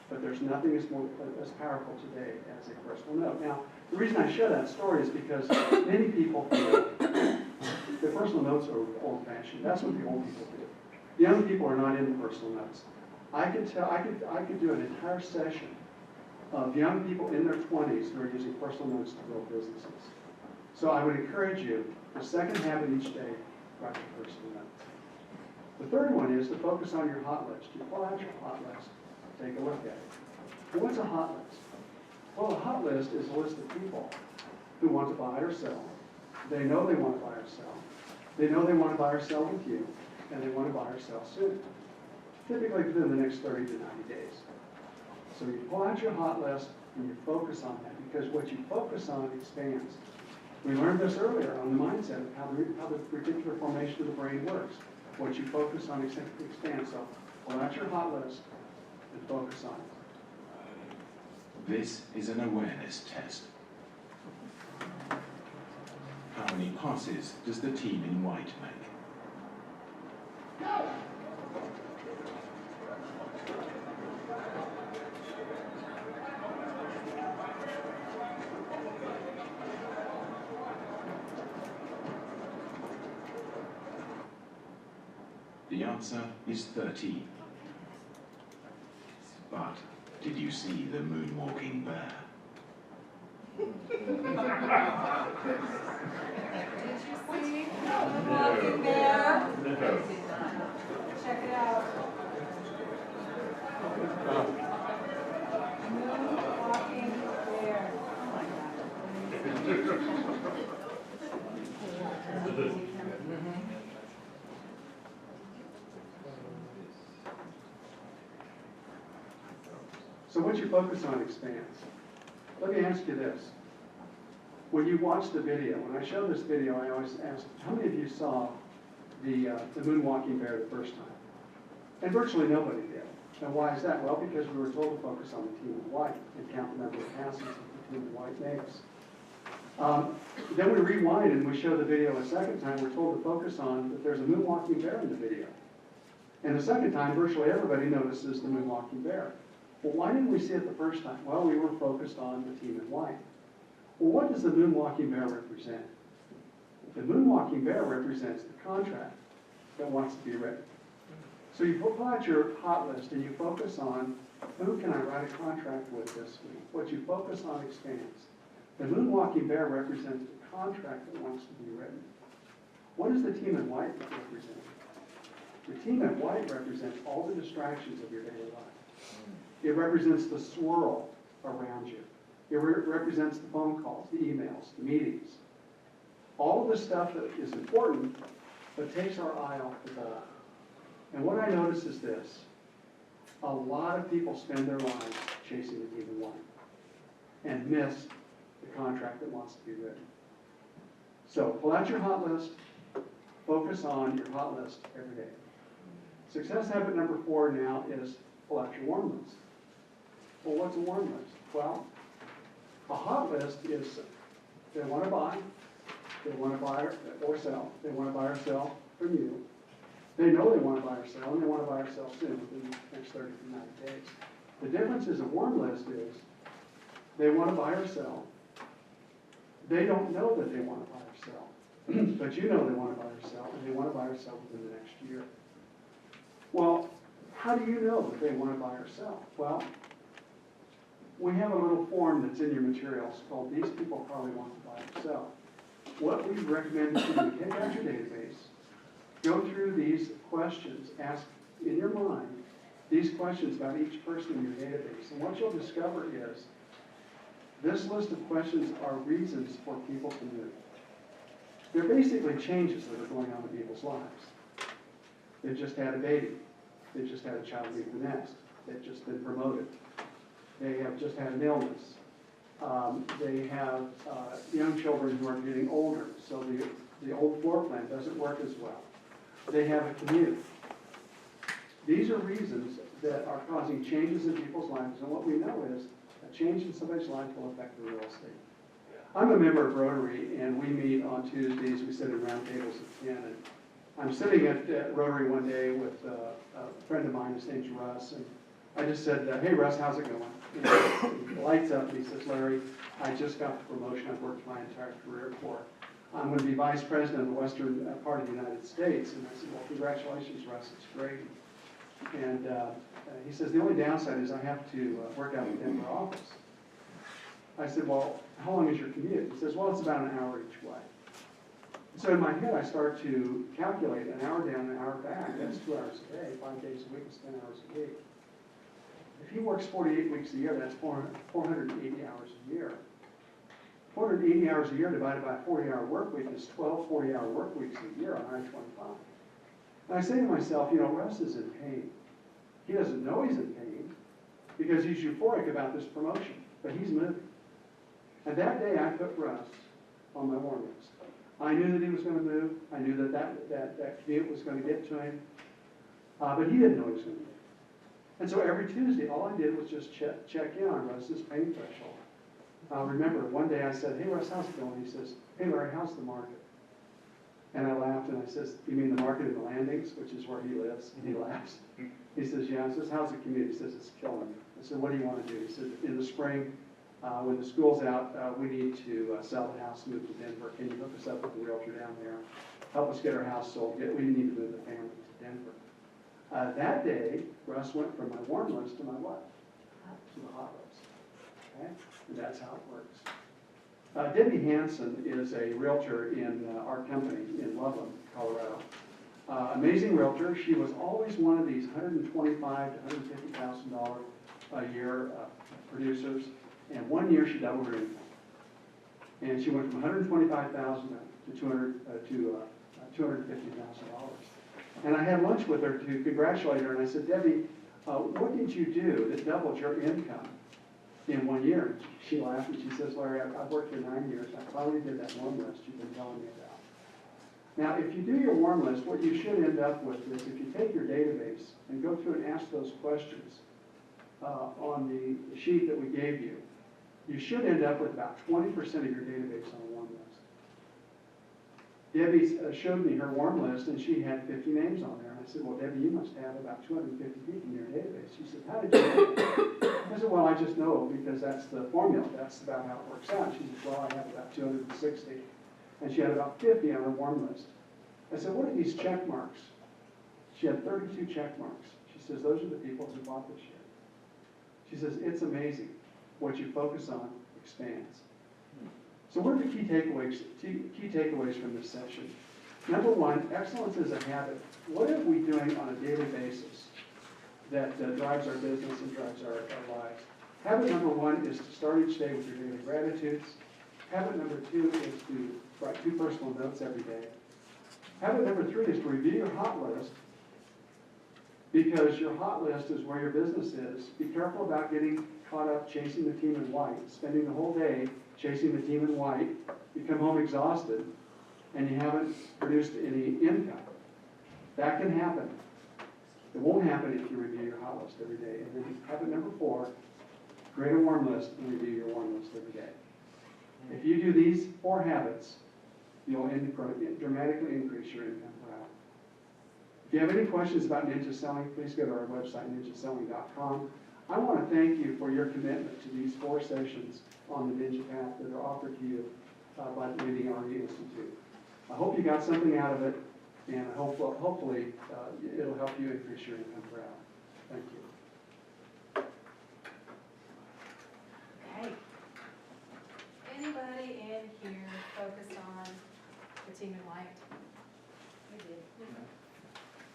But there's nothing as powerful today as a personal note. Now, the reason I share that story is because many people feel that personal notes are old-fashioned. That's what the old people do. The young people are not into personal notes. I could do an entire session of young people in their 20s who are using personal notes to build businesses. So I would encourage you, the second habit each day, write your personal notes. The third one is to focus on your hot list. You pull out your hot list, take a look at it. Well, what's a hot list? Well, a hot list is a list of people who want to buy or sell. They know they want to buy or sell. They know they want to buy or sell with you, and they want to buy or sell soon. Typically within the next 30 to 90 days. So you pull out your hot list and you focus on that, because what you focus on expands. We learned this earlier on the mindset of how the particular formation of the brain works. What you focus on expands. So pull out your hot list and focus on it. This is an awareness test. How many passes does the team in white make? The answer is 13. But did you see the moonwalking bear? Did you see the moonwalking bear? Check it out. Moonwalking bear. So what you focus on expands. Let me ask you this. When you watch the video, when I show this video, I always ask, how many of you saw the moonwalking bear the first time? And virtually nobody did. And why is that? Well, because we were told to focus on the team in white and count the number of passes that the team in white makes. Then we rewind and we show the video a second time. We're told to focus on that there's a moonwalking bear in the video. And the second time, virtually everybody notices the moonwalking bear. Well, why didn't we see it the first time? Well, we were focused on the team in white. Well, what does the moonwalking bear represent? The moonwalking bear represents the contract that wants to be written. So you pull out your hot list and you focus on who can I write a contract with this week. What you focus on expands. The moonwalking bear represents the contract that wants to be written. What does the team in white represent? The team in white represents all the distractions of your daily life. It represents the swirl around you. It represents the phone calls, the emails, the meetings. All of the stuff that is important, but takes our eye off the ball. And what I notice is this. A lot of people spend their lives chasing the team in white and miss the contract that wants to be written. So pull out your hot list. Focus on your hot list every day. Success habit number 4 now is pull out your warm list. Well, what's a warm list? Well, a hot list is they want to buy or sell. They want to buy or sell from you. They know they want to buy or sell, and they want to buy or sell soon within the next 30 to 90 days. The difference is a warm list is they want to buy or sell. They don't know that they want to buy or sell, but you know they want to buy or sell, and they want to buy or sell within the next year. Well, how do you know that they want to buy or sell? Well, we have a little form that's in your materials called These People Probably Want to Buy or Sell. What we recommend is you take out your database, go through these questions, ask in your mind these questions about each person in your database. And what you'll discover is this list of questions are reasons for people to move. They're basically changes that are going on in people's lives. They've just had a baby. They've just had a child leave the nest. They've just been promoted. They have just had an illness. They have young children who are getting older, so the old floor plan doesn't work as well. They have a commute. These are reasons that are causing changes in people's lives, and what we know is a change in somebody's life will affect the real estate. I'm a member of Rotary, and we meet on Tuesdays. We sit in round tables of 10, and I'm sitting at Rotary one day with a friend of mine. His name's Russ, and I just said, hey, Russ, how's it going? And he lights up, and he says, Larry, I just got the promotion I've worked my entire career for. I'm going to be vice president of the western part of the United States. And I said, well, congratulations, Russ, it's great. And he says, the only downside is I have to work out of the Denver office. I said, well, how long is your commute? He says, well, it's about an hour each way. So in my head, I start to calculate an hour down, an hour back. That's 2 hours a day, 5 days a week, it's 10 hours a week. If he works 48 weeks a year, that's 480 hours a year. 480 hours a year divided by a 40-hour work week is 12 40-hour work weeks a year on I-25. And I say to myself, you know, Russ is in pain. He doesn't know he's in pain because he's euphoric about this promotion, but he's moving. And that day I put Russ on my warm list. I knew that he was going to move. I knew that commute was going to get to him, but he didn't know he was going to do it. And so every Tuesday, all I did was just check in on Russ's pain threshold. Remember, one day I said, hey, Russ, how's it going? He says, hey, Larry, how's the market? And I laughed, and I says, you mean the market in the Landings, which is where he lives? And he laughs. He says, yeah. I says, how's the commute? He says, it's killing me. I said, what do you want to do? He said, in the spring, when the school's out, we need to sell the house, move to Denver. Can you hook us up with a realtor down there? Help us get our house sold. We need to move the family to Denver. That day, Russ went from my warm list to my what? To the hot list. Okay? And that's how it works. Debbie Hanson is a realtor in our company in Loveland, Colorado. Amazing realtor. She was always one of these $125,000 to $150,000 a year producers. And one year she doubled her income. And she went from $125,000 to $250,000. And I had lunch with her to congratulate her, and I said, Debbie, what did you do that doubled your income in 1 year? She laughed and she says, Larry, I've worked here 9 years. I finally did that warm list you've been telling me about. Now, if you do your warm list, what you should end up with is if you take your database and go through and ask those questions on the sheet that we gave you, you should end up with about 20% of your database on a warm list. Debbie showed me her warm list, and she had 50 names on there. And I said, well, Debbie, you must have about 250 people in your database. She said, how did you know that? I said, well, I just know because that's the formula. That's about how it works out. She said, well, I have about 260. And she had about 50 on her warm list. I said, what are these check marks? She had 32 check marks. She says, those are the people who bought this year. She says, it's amazing. What you focus on expands. So what are the key takeaways from this session? Number one, excellence is a habit. What are we doing on a daily basis that drives our business and drives our lives? Habit number one is to start each day with your daily gratitudes. Habit number two is to write 2 personal notes every day. Habit number 3 is to review your hot list, because your hot list is where your business is. Be careful about getting caught up chasing the team in white, spending the whole day chasing the team in white. You come home exhausted and you haven't produced any income. That can happen. It won't happen if you review your hot list every day. And then habit number 4, create a warm list and review your warm list every day. If you do these 4 habits, you'll dramatically increase your income per hour. If you have any questions about ninja selling, please go to our website, ninjaselling.com. I want to thank you for your commitment to these 4 sessions on the Ninja Path that are offered to you by the Leading RE Institute. I hope you got something out of it, and hopefully it'll help you increase your income per hour. Thank you. Okay. Anybody in here focused on the team in white? We did.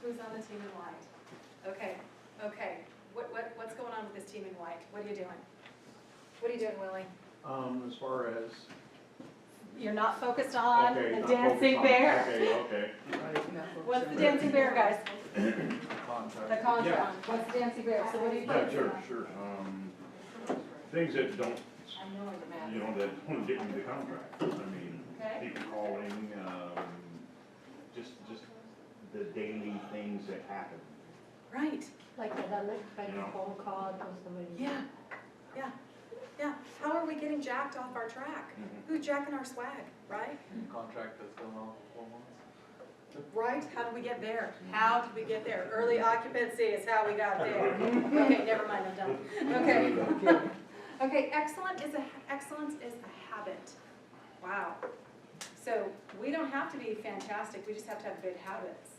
Who's on the team in white? Okay. What's going on with this team in white? What are you doing? What are you doing, Willie? As far as You're not focused on Okay, the not dancing focused on- bear? Okay, okay. What's the dancing bear, guys? Contract. The contract. Yeah. What's the dancing bear? So what do you Yeah, focus sure, on? sure. Things that don't, you know, that don't get me the contract. I mean, Okay. people calling, just the daily things that happen. Right. Like an unexpected phone call to somebody. Yeah, yeah, yeah. How are we getting jacked off our track? Who's jacking our swag, right? Contract that's going on for 4 months. Right? How did we get there? How did we get there? Early occupancy is how we got there. Okay, never mind, I'm done. Okay. Okay, excellence is a habit. Wow. So we don't have to be fantastic, we just have to have good habits.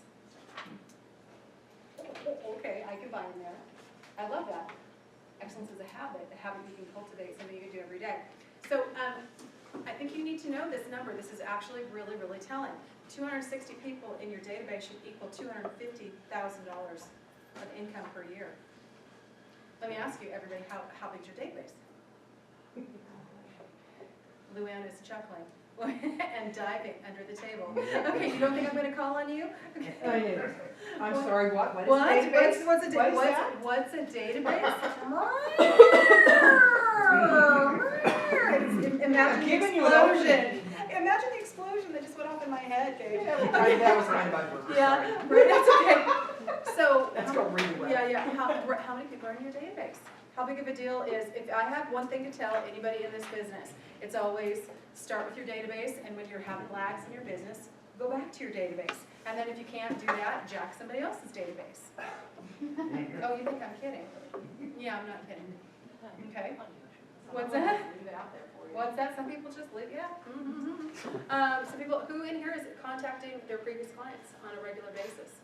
Okay, I can buy in there. I love that. Excellence is a habit you can cultivate, something you can do every day. So I think you need to know this number. This is actually really, really telling. 260 people in your database should equal $250,000 of income per year. Let me ask you, everybody, how big's your database? Luann is chuckling and diving under the table. Okay, you don't think I'm going to call on you? Okay. I'm sorry, what is a database? What's a What is that? What's a database? Imagine the Giving you an explosion. Imagine the explosion that just went off in my head, Kate. Right, that was mine by birth. Yeah, right, that's okay. So. Let's go really well. Yeah. How many people are in your database? How big of a deal is, if I have one thing to tell anybody in this business, it's always start with your database, and when you're having lags in your business, go back to your database. And then if you can't do that, jack somebody else's database. Oh, you think I'm kidding? Yeah, I'm not kidding. Okay. What's that? What's that? Some people just live, yeah. Some people, who in here is contacting their previous clients on a regular basis?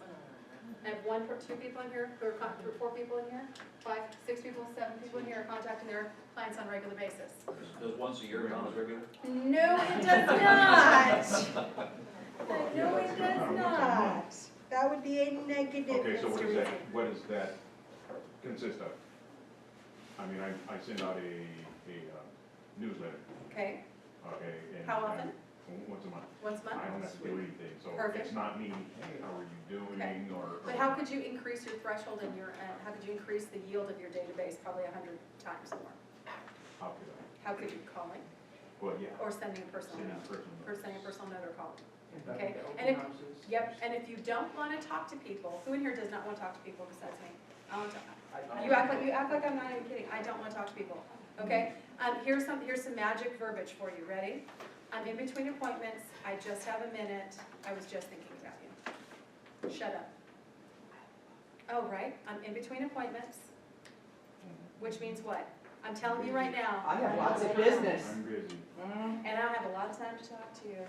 I have 1 or 2 people in here, who are 4 people in here, 5, 6 people, 7 people in here are contacting their clients on a regular basis. Does once a year count as regular? No, it does not. No, it does not. That would be a negative. Okay, so Mr. Reed. what does that consist of? I mean, I send out a newsletter. Okay, Okay. And how often? Once a month. Once a month? I don't have to do anything, so Perfect. it's not me, hey, how are you doing, Okay. or. But how could you increase your threshold and how could you increase the yield of your database probably 100 times more? How could I? How could you calling? Well, yeah. Or sending a personal Sending a note? personal note. Or sending a personal note or calling? Is that Okay, the and open if, houses? yep, and if you don't want to talk to people, who in here does not want to talk to people besides me? I want to, I- you act like I'm not even kidding, I don't want to talk to people, okay? Here's some magic verbiage for you, ready? I'm in between appointments, I just have a minute, I was just thinking about you. Shut up. Oh, right, I'm in between appointments, which means what? I'm telling you right now. I have lots of business. I'm busy. And I don't have a lot of time to talk to you.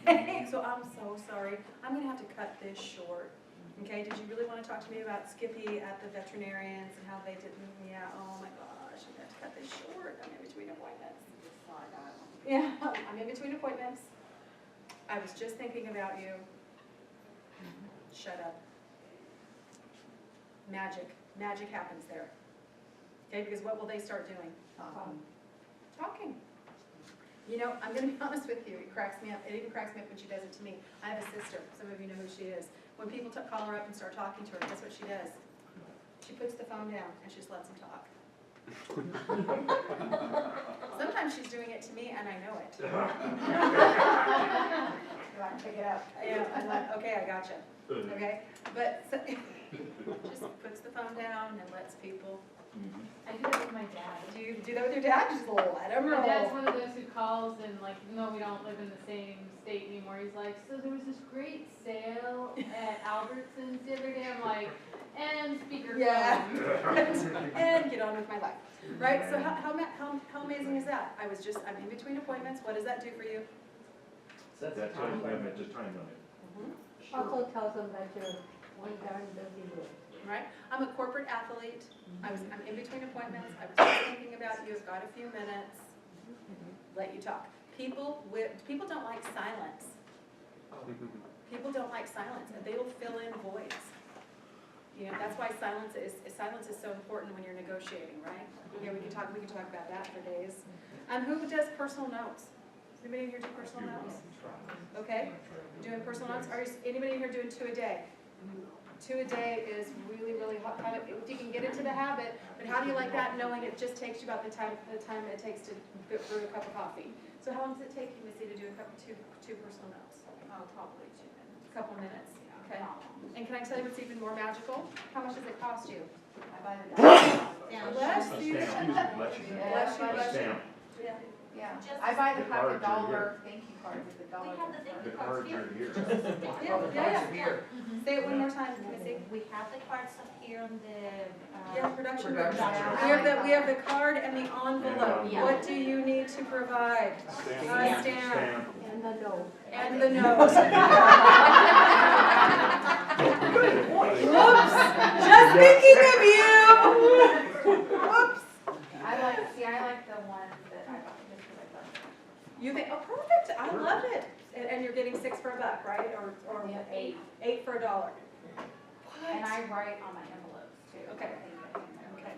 Okay, so I'm so sorry. I'm gonna have to cut this short. Okay, did you really want to talk to me about Skippy at the veterinarians and how they didn't, yeah, oh my gosh, I'm gonna have to cut this short. I'm in between appointments. Yeah, I'm in between appointments. I was just thinking about you. Shut up. Magic happens there. Okay, because what will they start doing? Talking. You know, I'm going to be honest with you, it cracks me up. It even cracks me up when she does it to me. I have a sister, some of you know who she is. When people call her up and start talking to her, guess what she does? She puts the phone down and she just lets them talk. Sometimes she's doing it to me and I know it. Pick it up. Yeah, I'm like, okay, I gotcha. Okay, but just puts the phone down and lets people. I do that with my dad. Do you do that with your dad? Just let him roll. My dad's one of those who calls and like, even though we don't live in the same state anymore, he's like, so there was this great sale at Albertsons the other day. I'm like, and speakerphone. Yeah. And get on with my life. Right? So how amazing is that? I'm in between appointments. What does that do for you? That's time limit, just time limit. Also tells them that you're one darn busy with. Right? I'm a corporate athlete. I'm in between appointments. I was just thinking about you. I've got a few minutes. Let you talk. People don't like silence. People don't like silence, and they will fill in voids. You know, that's why silence is so important when you're negotiating, right? Yeah, we can talk about that for days. Who does personal notes? Anybody in here do personal notes? Okay, doing personal notes. Anybody in here doing 2 a day? 2 a day is really, really hot. If you can get into the habit, but how do you like that, knowing it just takes you about the time it takes to brew a cup of coffee? So how long does it take you, Missy, to do two personal notes? Oh, probably 2 minutes. A couple minutes, okay. And can I tell you what's even more magical? How much does it cost you? I buy the dollar. Bless you. Bless you. Bless you, bless you. Stamp. Yeah, Just- I buy the The pack cards of are dollar thank you cards at the We dollar. have the thank The you cards cards here. are here. Yeah. Say it one more time, Missy. We have the cards up here on the, Yeah, production. Production. We have the card and the envelope. Yeah. What do you need to provide? Stamp. A stamp. Stamp. And the note. And the nose. Whoops, just thinking of you. Whoops. I like the ones that I bought just because I love them. You think, oh, perfect, I love it. And you're getting 6 for $1, right? Or Yeah, 8. 8 for $1. What? And I write on my envelopes too. Okay. Okay.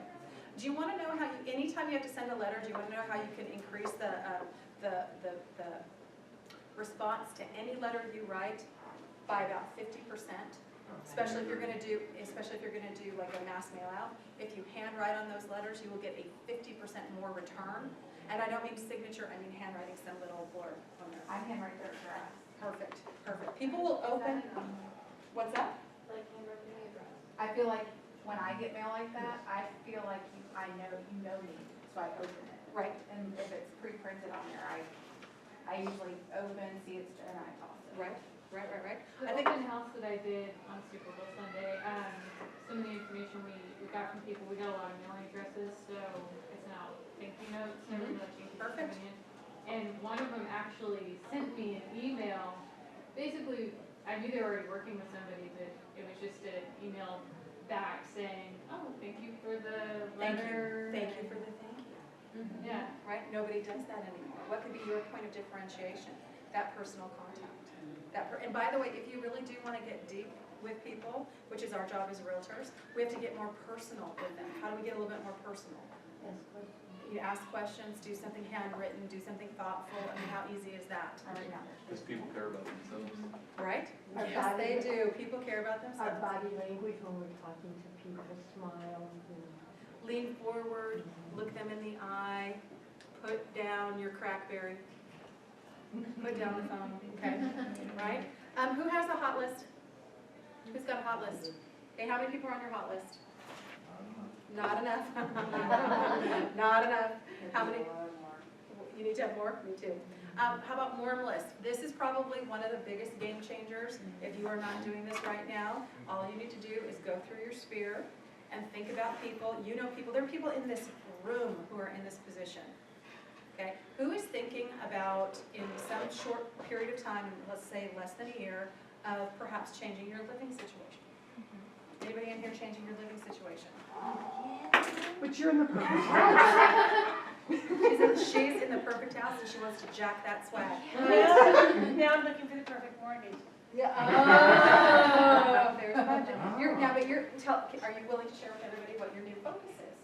Do you want to know how you, anytime you have to send a letter, do you want to know how you can increase the response to any letter you write by about 50%? Especially if you're going to do like a mass mail out. If you handwrite on those letters, you will get a 50% more return. And I don't mean signature, I mean handwriting some little blurb on there. I handwrite their address. Perfect, perfect. People will open, what's that? like handwriting address. I feel like when I get mail like that, I feel like you know me, so I open it. Right. And if it's pre-printed on there, I usually open, see it's, and I toss it. Right. The open house that I did on Super Bowl Sunday, some of the information we got from people, we got a lot of mailing addresses, so it's now thank you notes and everything that you can Perfect. coming in. And one of them actually sent me an email. Basically, I knew they were already working with somebody, but it was just an email back saying, oh, thank you for the letter. Thank you for the thank you. Yeah. Right? Nobody does that anymore. What could be your point of differentiation? That personal contact. And by the way, if you really do want to get deep with people, which is our job as realtors, we have to get more personal with them. How do we get a little bit more personal? You ask questions, do something handwritten, do something thoughtful. I mean, how easy is that? Because people care about themselves. Right? Our Yes, body- they do. People care about Our themselves. body language when we're talking to people, smile, Lean forward, look them in the eye, put down your crackberry. Put down the phone, okay? Right? Who has a hot list? Who's got a hot list? Okay, how many people are on your hot list? Not enough. Not enough. How many? You need to have more? Me too. How about warm list? This is probably one of the biggest game changers. If you are not doing this right now, all you need to do is go through your sphere and think about people. You know people. There are people in this room who are in this position. Okay? Who is thinking about, in some short period of time, let's say less than a year, of perhaps changing your living situation? Anybody in here changing your living situation? But you're in the perfect house. She's in the perfect house and she wants to jack that swag. Now I'm looking for the perfect mortgage. Yeah. Oh, there's a budget. Are you willing to share with everybody what your new focus is?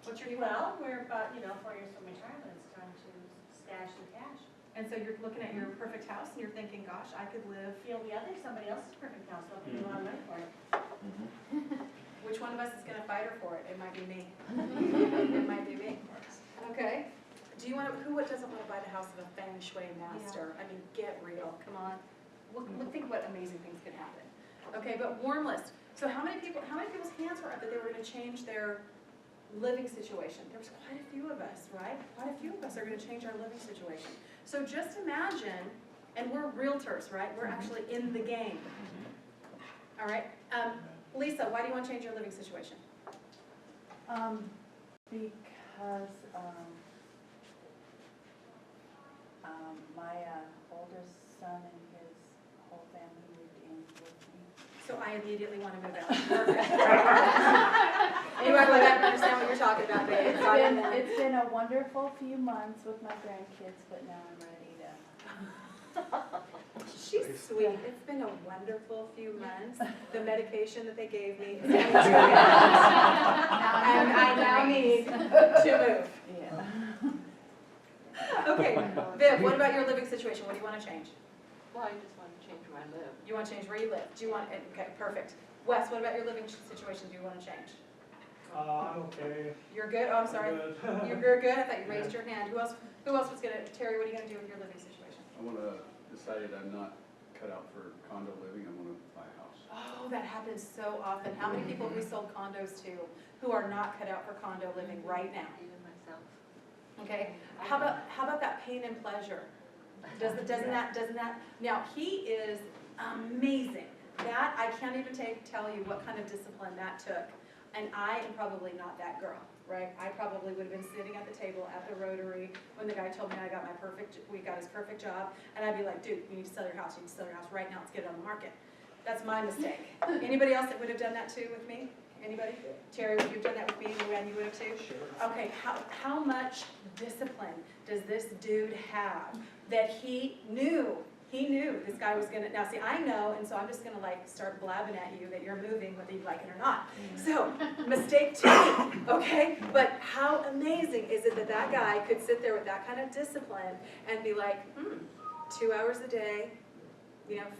What's your new Well, we're about, 4 years from retirement, it's time to stash the cash. And so you're looking at your perfect house and you're thinking, gosh, I could live. Yeah, there's somebody else's perfect house, so I'll give you a lot of money for it. Which one of us is gonna fight her for it? It might be me. It might be me. Okay. Who doesn't want to buy the house of a feng shui master? I mean, get real, come on. Think what amazing things can happen. Okay, but warm list. So how many people's hands were up that they were gonna change their living situation? There was quite a few of us, right? Quite a few of us are gonna change our living situation. So just imagine, and we're realtors, right? We're actually in the game. All right, Lisa, why do you want to change your living situation? Because my oldest son and his whole family moved in with me. So I immediately want to move out. Perfect. You act like I don't understand what you're talking about, babe. It's been a wonderful few months with my grandkids, but now I'm ready to. She's sweet. It's been a wonderful few months. The medication that they gave me is and I now need to move. Yeah. Okay, Viv, what about your living situation? What do you want to change? Well, I just want to change where I live. You want to change where you live? Do you want, okay, perfect. Wes, what about your living situation? Do you want to change? I'm okay. You're good? Oh, I'm sorry. Good. You're good? I thought you raised your hand. Who else was gonna, Terry, what are you gonna do with your living situation? I wanna, decided I'm not cut out for condo living, I wanna buy a house. Oh, that happens so often. How many people have we sold condos to who are not cut out for condo living right now? Even myself. Okay, how about that pain and pleasure? Doesn't that, now, he is amazing. That, I can't even tell you what kind of discipline that took. And I am probably not that girl, right? I probably would have been sitting at the table at the Rotary when the guy told me we got his perfect job. And I'd be like, dude, you need to sell your house, you need to sell your house right now, let's get it on the market. That's my mistake. Anybody else that would have done that too with me? Anybody? Terry, would you have done that with me, and you would have too? Sure. Okay, how much discipline does this dude have that he knew this guy was gonna, now see, I know, and so I'm just gonna like start blabbing at you that you're moving whether you like it or not. So, mistake 2, okay? But how amazing is it that that guy could sit there with that kind of discipline and be like, 2 hours a day,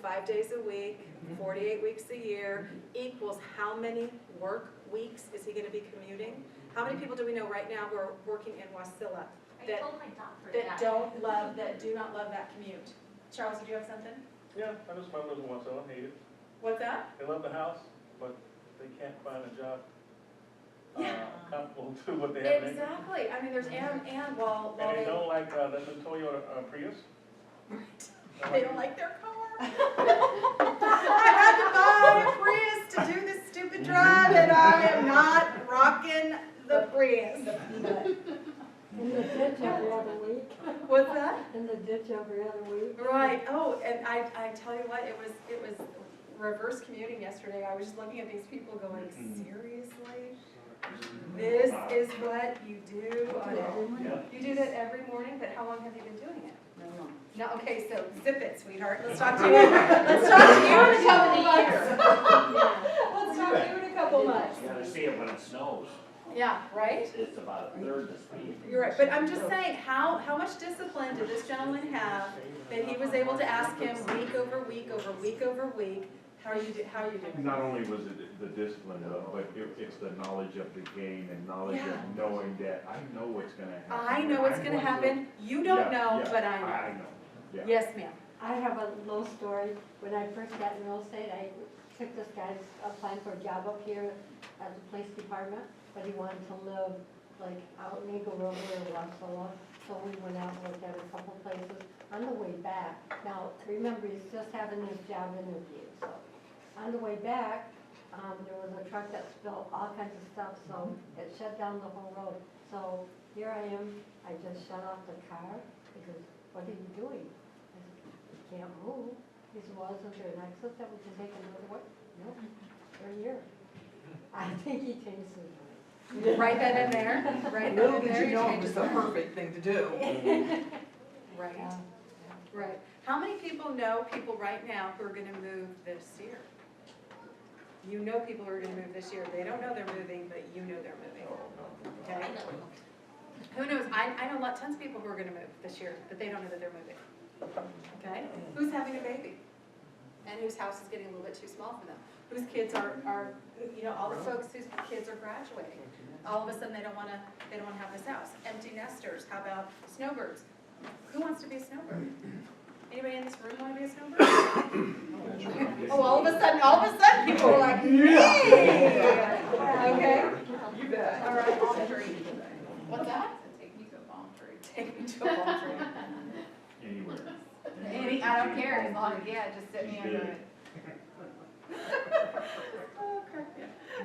5 days a week, 48 weeks a year, equals how many work weeks is he gonna be commuting? How many people do we know right now who are working in Wasilla I that, told my doctor that do not love that commute? Charles, did you have something? Yeah, I just love living once, I don't hate it. What's that? They love the house, but they can't find a job comparable to what they have. Exactly. I mean, there's and while And they they don't like the Toyota Prius. they don't like their car. I had to buy a Prius to do this stupid drive, and I am not rocking the Prius. In the ditch every other week. What's that? In the ditch every other week. Right. Oh, and I tell you what, it was reverse commuting yesterday. I was just looking at these people going, seriously? This is what you do on every, you do that every morning, but how long have you been doing it? No, okay, so zip it, sweetheart. Let's talk to you. Let's talk to you in a couple months. Let's talk to you in a couple months. You gotta see it when it snows. Yeah, right? It's about a third the speed. You're right, but I'm just saying, how much discipline did this gentleman have that he was able to ask him week over week over week over week, how are you doing? Not only was it the discipline, but it's the knowledge of the game and knowledge of knowing that I know what's gonna happen. I know what's gonna happen, you don't know, but I know. I know, yeah. Yes, ma'am. I have a little story. When I first got in real estate, I took this guy's applying for a job up here at the police department, but he wanted to live like out in Eagle River or Wasilla. So we went out and looked at a couple places. On the way back, now remember he's just having his job interview, so on the way back, there was a truck that spilled all kinds of stuff, so it shut down the whole road. So here I am, I just shut off the car. He goes, what are you doing? I said, you can't move. He said, well, isn't there an exit that we can take another way? No, they're here. I think he changed his mind. Write that in there, right Little in did there. you know it was the perfect thing to do. Right, right. How many people know people right now who are gonna move this year? You know people who are gonna move this year. They don't know they're moving, but you know they're moving. Okay? Who knows? I know tons of people who are gonna move this year, but they don't know that they're moving. Okay? Who's having a baby? And whose house is getting a little bit too small for them? Whose kids are all the folks whose kids are graduating. All of a sudden they don't wanna have this house. Empty nesters. How about snowbirds? Who wants to be a snowbird? Anybody in this room want to be a snowbird? Oh, all of a sudden, people are like, me! Okay? You bet. All right. What's that? Take me to a palm tree. Take me to a palm tree. Anywhere. I don't care as long as, just sit me under it.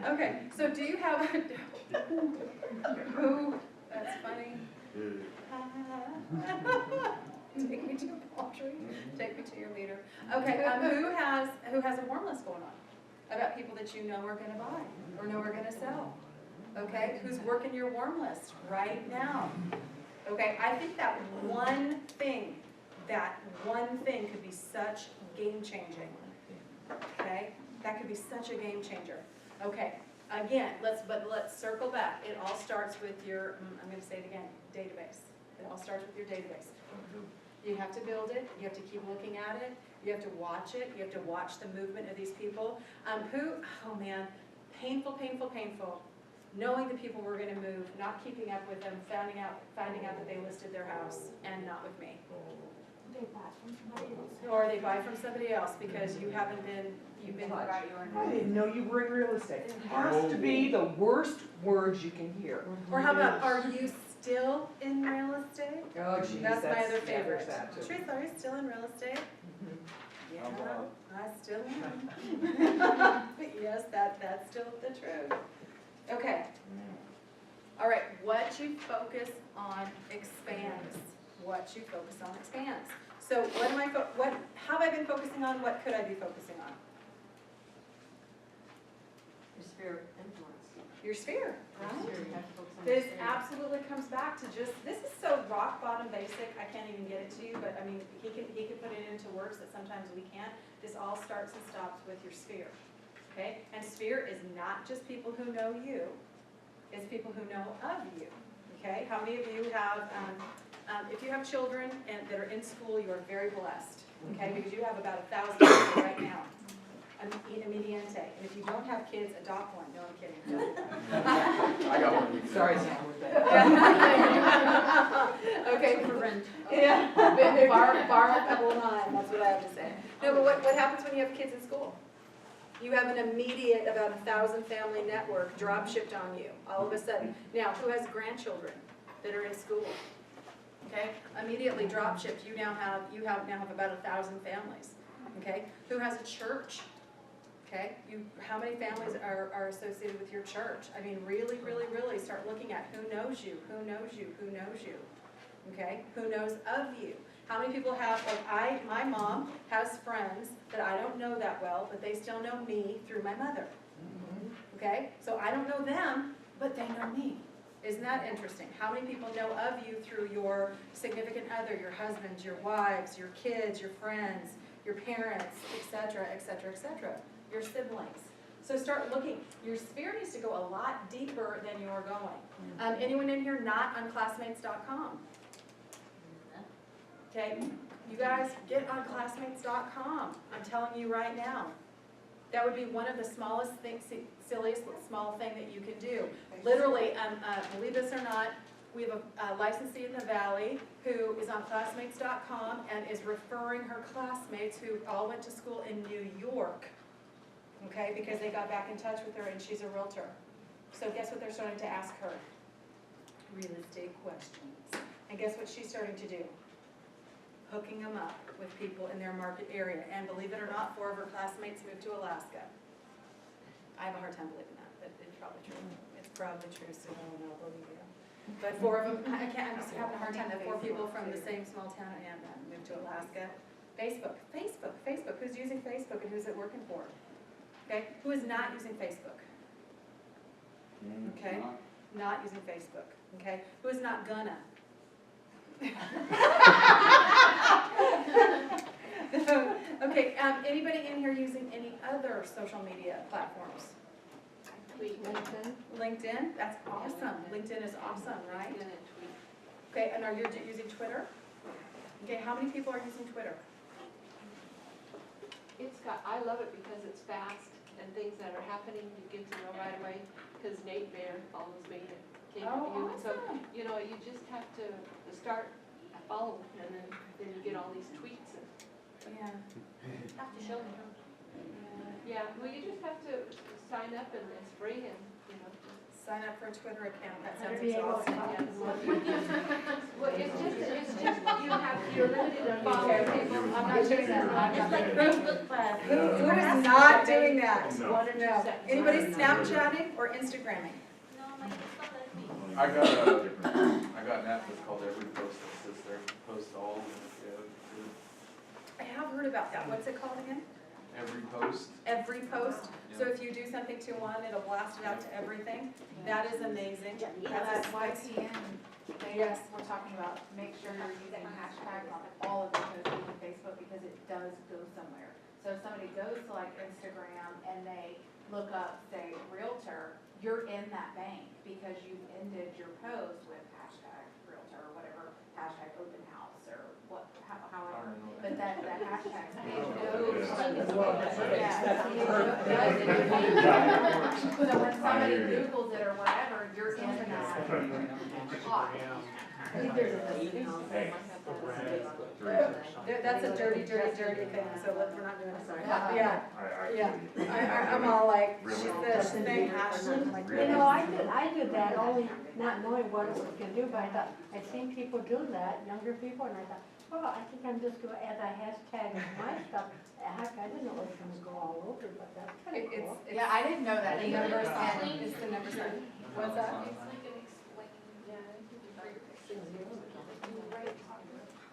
Okay, so do you have who, that's funny. Take me to a palm tree, take me to your leader. Okay, who has a warm list going on about people that you know are gonna buy or know are gonna sell? Okay, who's working your warm list right now? Okay, I think that one thing could be such game changing. Okay, that could be such a game changer. Okay, again, let's circle back. It all starts with your, I'm gonna say it again, database. It all starts with your database. You have to build it, you have to keep looking at it, you have to watch it, you have to watch the movement of these people. Oh man, painful, painful, painful. Knowing the people were gonna move, not keeping up with them, finding out that they listed their house and not with me. Or they buy from somebody else because you've been I didn't know you were in real estate. It has to be the worst words you can hear. Or how about, are you still in real estate? Oh, geez, That's my other yeah, there's favorite. that too. Teresa, are you still in real estate? Yeah, How about- I still am. Yes, that's still the truth. Okay. All right, what you focus on expands. What you focus on expands. So what have I been focusing on? What could I be focusing on? Your sphere of influence. Your sphere, right? You have to focus on your This sphere. absolutely comes back to just, this is so rock bottom basic, I can't even get it to you, but I mean, he can put it into words that sometimes we can't. This all starts and stops with your sphere, okay? And sphere is not just people who know you, it's people who know of you, okay? How many of you have, if you have children that are in school, you are very blessed, okay? Because you have about 1,000 people right now. Immediate. And if you don't have kids, adopt one. No, I'm kidding. I got one. Sorry, Sam, with that. Okay. Yeah. Borrow a couple of mine, that's what I have to say. No, but what happens when you have kids in school? You have an immediate, about 1,000 family network drop shipped on you, all of a sudden. Now, who has grandchildren that are in school? Okay, immediately drop shipped, you now have about 1,000 families. Okay, who has a church? Okay, how many families are associated with your church? I mean, really, really, really start looking at who knows you, who knows you, who knows you. Okay, who knows of you? How many people have, like my mom has friends that I don't know that well, but they still know me through my mother. Okay, so I don't know them, but they know me. Isn't that interesting? How many people know of you through your significant other, your husbands, your wives, your kids, your friends, your parents, etc., etc., etc., your siblings. So start looking. Your sphere needs to go a lot deeper than you're going. Anyone in here not on classmates.com? Okay, you guys get on classmates.com. I'm telling you right now. That would be one of the smallest things, silliest small thing that you can do. Literally, believe this or not, we have a licensee in the Valley who is on classmates.com and is referring her classmates who all went to school in New York, okay, because they got back in touch with her and she's a realtor. So guess what they're starting to ask her? Real estate questions. And guess what she's starting to do? Hooking them up with people in their market area. And believe it or not, 4 of her classmates moved to Alaska. I have a hard time believing that, but it's probably true. It's probably true, so I don't know, believe you. But 4 of them, I'm just having a hard time that 4 people from the same small town and moved to Alaska. Facebook. Who's using Facebook and who's it working for? Okay, who is not using Facebook? Okay, not using Facebook. Okay, who is not gonna? Okay, anybody in here using any other social media platforms? LinkedIn, that's awesome. LinkedIn is awesome, right? Okay, and are you using Twitter? Okay, how many people are using Twitter? I love it because it's fast and things that are happening, you get to know right away, because Nate Bear follows me at KW. So, you know, you just have to start following, and then you get all these tweets and. Yeah. Have to show them. Yeah, well, you just have to sign up and it's free and, you know. Sign up for a Twitter account, that sounds Be able to exhausting. Well, it's just, you're limited on following people. I'm not doing that. It's like Facebook class. Who is not doing that? 1 or 2 No. seconds. Anybody Snapchatting or Instagramming? No, my kids don't let me. I got an app that's called Every Post that sits there, post all, I have heard about that. What's it called again? Every Post. Every post. So if you do something to one, it'll blast it out to everything. That is amazing. That's YPN, Yes. we're talking about, make sure you're using hashtags on all of your posts on Facebook because it does go somewhere. So if somebody goes to like Instagram and they look up, say, realtor, you're in that bank because you've ended your post with hashtag realtor or whatever, hashtag open house or but that hashtag. So when somebody Googles it or whatever, you're in that hot. I think there's a thing. That's a dirty thing, so we're not doing it. Yeah, yeah. I I'm all like, Really? this thing hasn't, like. You know, I did that only not knowing what it was gonna do, but I thought, I'd seen people do that, younger people, and I thought, well, I think I'm just gonna add a hashtag of my stuff. Heck, I didn't know it was gonna go all over, but that's kinda cool. Yeah, I didn't know that The either. number sign, it's the number sign. What's that? It's like an explain, for your pictures. You write,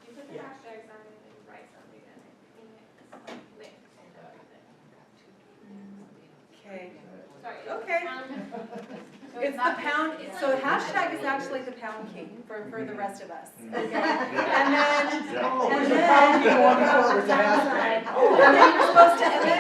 you put the hashtags on it and you write something in it, and it's like links and everything. Okay. Sorry. Okay. It's the pound, so hashtag is actually the pound key for the rest of us. Okay. And then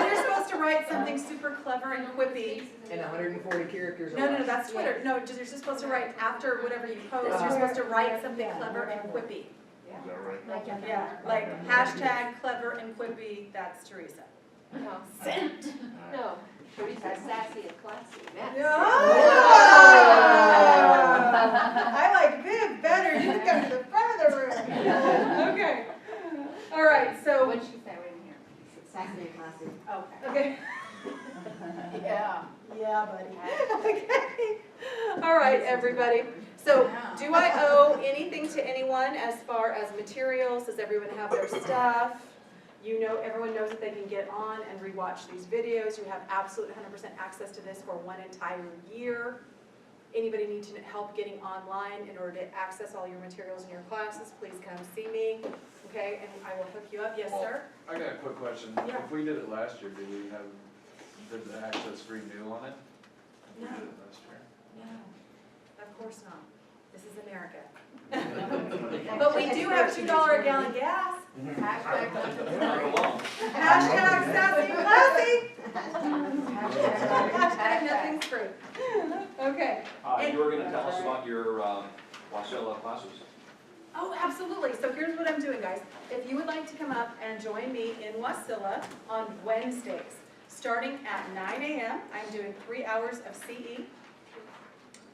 you're supposed to write something super clever and quippy. And 140 characters. or No, less. that's Twitter. No, you're just supposed to write after whatever you post, you're supposed to write something clever and quippy. Is that right? Yeah, like hashtag clever and quippy, that's Teresa. No. Sent. No, Teresa's sassy and classy. I like Viv better, you can come to the front of the room. Okay. All right, so. What'd she say? Wait a minute. Sassy and classy. Okay. Yeah. Yeah, buddy. Okay. All right, everybody. So, do I owe anything to anyone as far as materials? Does everyone have their stuff? You know, everyone knows that they can get on and rewatch these videos. You have absolute 100% access to this for one entire year. Anybody need to help getting online in order to access all your materials in your classes, please come see me, okay? And I will hook you up. Yes, sir? I got a quick question. Yeah. If we did it last year, did the access renew on it? We No. did it last year. No, of course not. This is America. But we do have $2 a gallon gas. Hashtag. Hashtag sassy and classy. Hashtag nothing's free. Okay. You were gonna tell us about your, Wasilla classes. Oh, absolutely. So here's what I'm doing, guys. If you would like to come up and join me in Wasilla on Wednesdays, starting at 9 a.m., I'm doing 3 hours of CE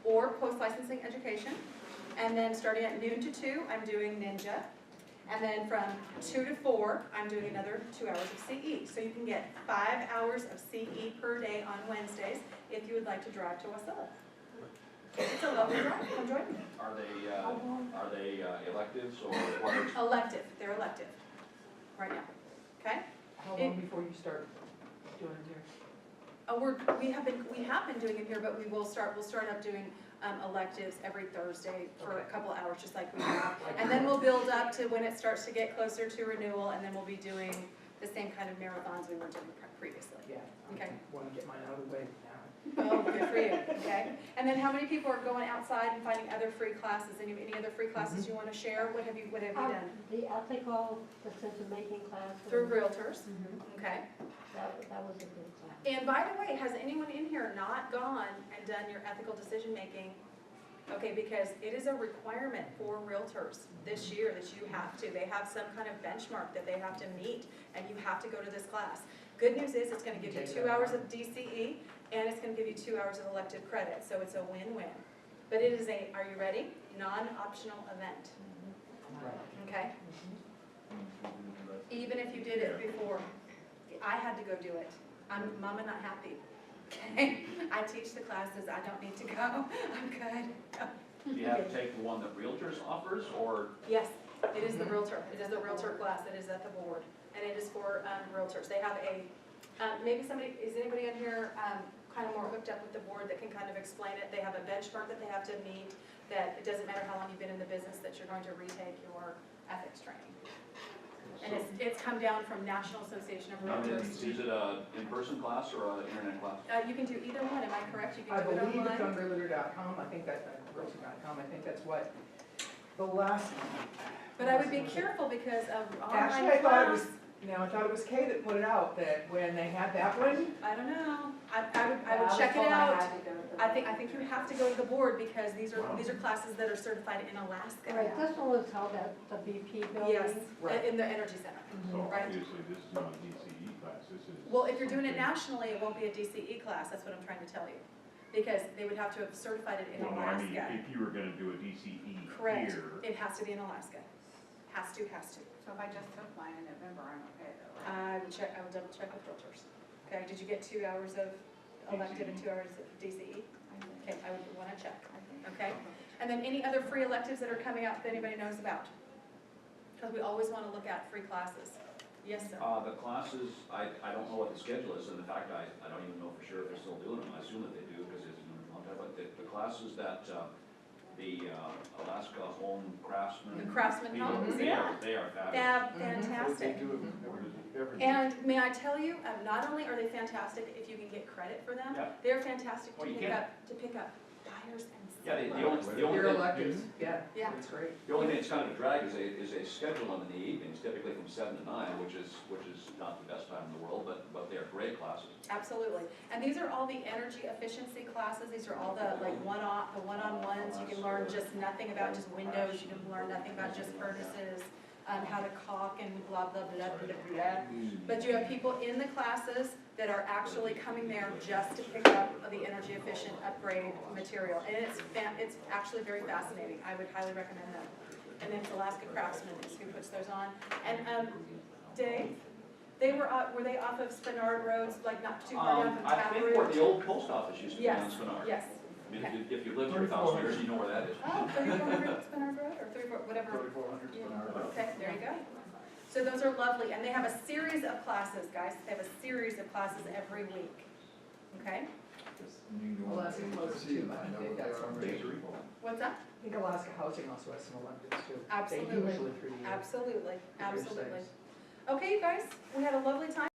or post-licensing education. And then starting at noon to 2, I'm doing Ninja. And then from 2 to 4, I'm doing another 2 hours of CE. So you can get 5 hours of CE per day on Wednesdays if you would like to drive to Wasilla. It's a lovely drive. Come join me. Are they electives or required? Elective. They're elective right now. Okay? How long before you start doing it here? We have been doing it here, but we'll start up doing electives every Thursday for a couple hours, just like we have. And then we'll build up to when it starts to get closer to renewal, and then we'll be doing the same kind of marathons we were doing previously. Yeah. Okay. Want to get mine out of the way now. Oh, good for you, okay? And then how many people are going outside and finding other free classes? Any other free classes you want to share? What have you done? The ethical decision-making class. Through realtors, okay? That was a good class. And by the way, has anyone in here not gone and done your ethical decision-making? Okay, because it is a requirement for realtors this year that you have to. They have some kind of benchmark that they have to meet, and you have to go to this class. Good news is it's going to give you 2 hours of DCE, and it's going to give you 2 hours of elective credit, so it's a win-win. But it is a, are you ready? Non-optional event. Okay? Even if you did it before, I had to go do it. I'm mama not happy. Okay? I teach the classes, I don't need to go. I'm good. Do you have to take the one that Realtors offers, or? Yes, it is the realtor. It is the realtor class. It is at the board, and it is for realtors. They have a, maybe somebody, is anybody in here kind of more hooked up with the board that can kind of explain it? They have a benchmark that they have to meet, that it doesn't matter how long you've been in the business, that you're going to retake your ethics training. And it's come down from National Association of Realtors. Is it a in-person class or an internet class? You can do either one, am I correct? You I can do it believe it's on online? realtor.com. I think that's realtor.com. I think that's what the last. But I would be careful because of online Actually, I thought it was, class. Now, I thought it was Kay that put it out, that when they had that one, I don't know. I Yeah, would was check it told I out. had to go to the- I think you have to go to the board because these are classes that are certified in Alaska. Right, this one was held at the BP building. Yes, Right. in the Energy Center. So Right. obviously, this is not a DCE class, this is. Well, if you're doing it nationally, it won't be a DCE class, that's what I'm trying to tell you. Because they would have to have certified it in Well, no, I mean, Alaska. if you were gonna do a DCE Correct, here, it has to be in Alaska. Has to. So if I just took mine in November, I'm okay though, right? I will double check with realtors. Okay, did you get 2 hours of elective and 2 hours of DCE? Okay, I would wanna check, okay? And then any other free electives that are coming out that anybody knows about? Because we always wanna look at free classes. Yes, sir? The classes, I don't know what the schedule is, and in fact, I don't even know for sure if they're still doing them. I assume that they do, because it's been a long time, but the classes that, the Alaska Home Craftsman. The Craftsman people, homes, they yeah. are- They are fabulous. Fantastic. every. And may I tell you, not only are they fantastic if you can get credit for them, Yeah. they're fantastic Oh, to you pick can. up, buyers and Yeah, sellers. the only your thing, electives, yeah, Yeah. that's great. the only thing that's kind of a drag is a schedule them in the evenings, typically from 7 to 9, which is not the best time in the world, but they are great classes. Absolutely. And these are all the energy efficiency classes. These are all the one-on-ones. You can learn just nothing about just windows. You can learn nothing about just furnaces, how to caulk and blah, blah, blah, blah, blah. But you have people in the classes that are actually coming there just to pick up the energy efficient upgrade material. And it's actually very fascinating. I would highly recommend them. And then it's Alaska Craftsman is who puts those on. And Dave, were they off of Spenard Roads, like not too far down from I Tap think where Root? the old post office used to be on Yes, Spinard. yes. I mean, if you lived here 1,000 years, you know where that is. Oh, 3400 Spenard Road, or 34, whatever. 3400 Yeah. Okay, there you go. So those are lovely, and they have a series of classes, guys. They have a series of classes every week. Okay? Alaska close too, I think they've got some. What's that? I think Alaska Housing also has some electives too. Absolutely. They usually 3 years. Absolutely, There's absolutely. things. Okay, you guys, we had a lovely time.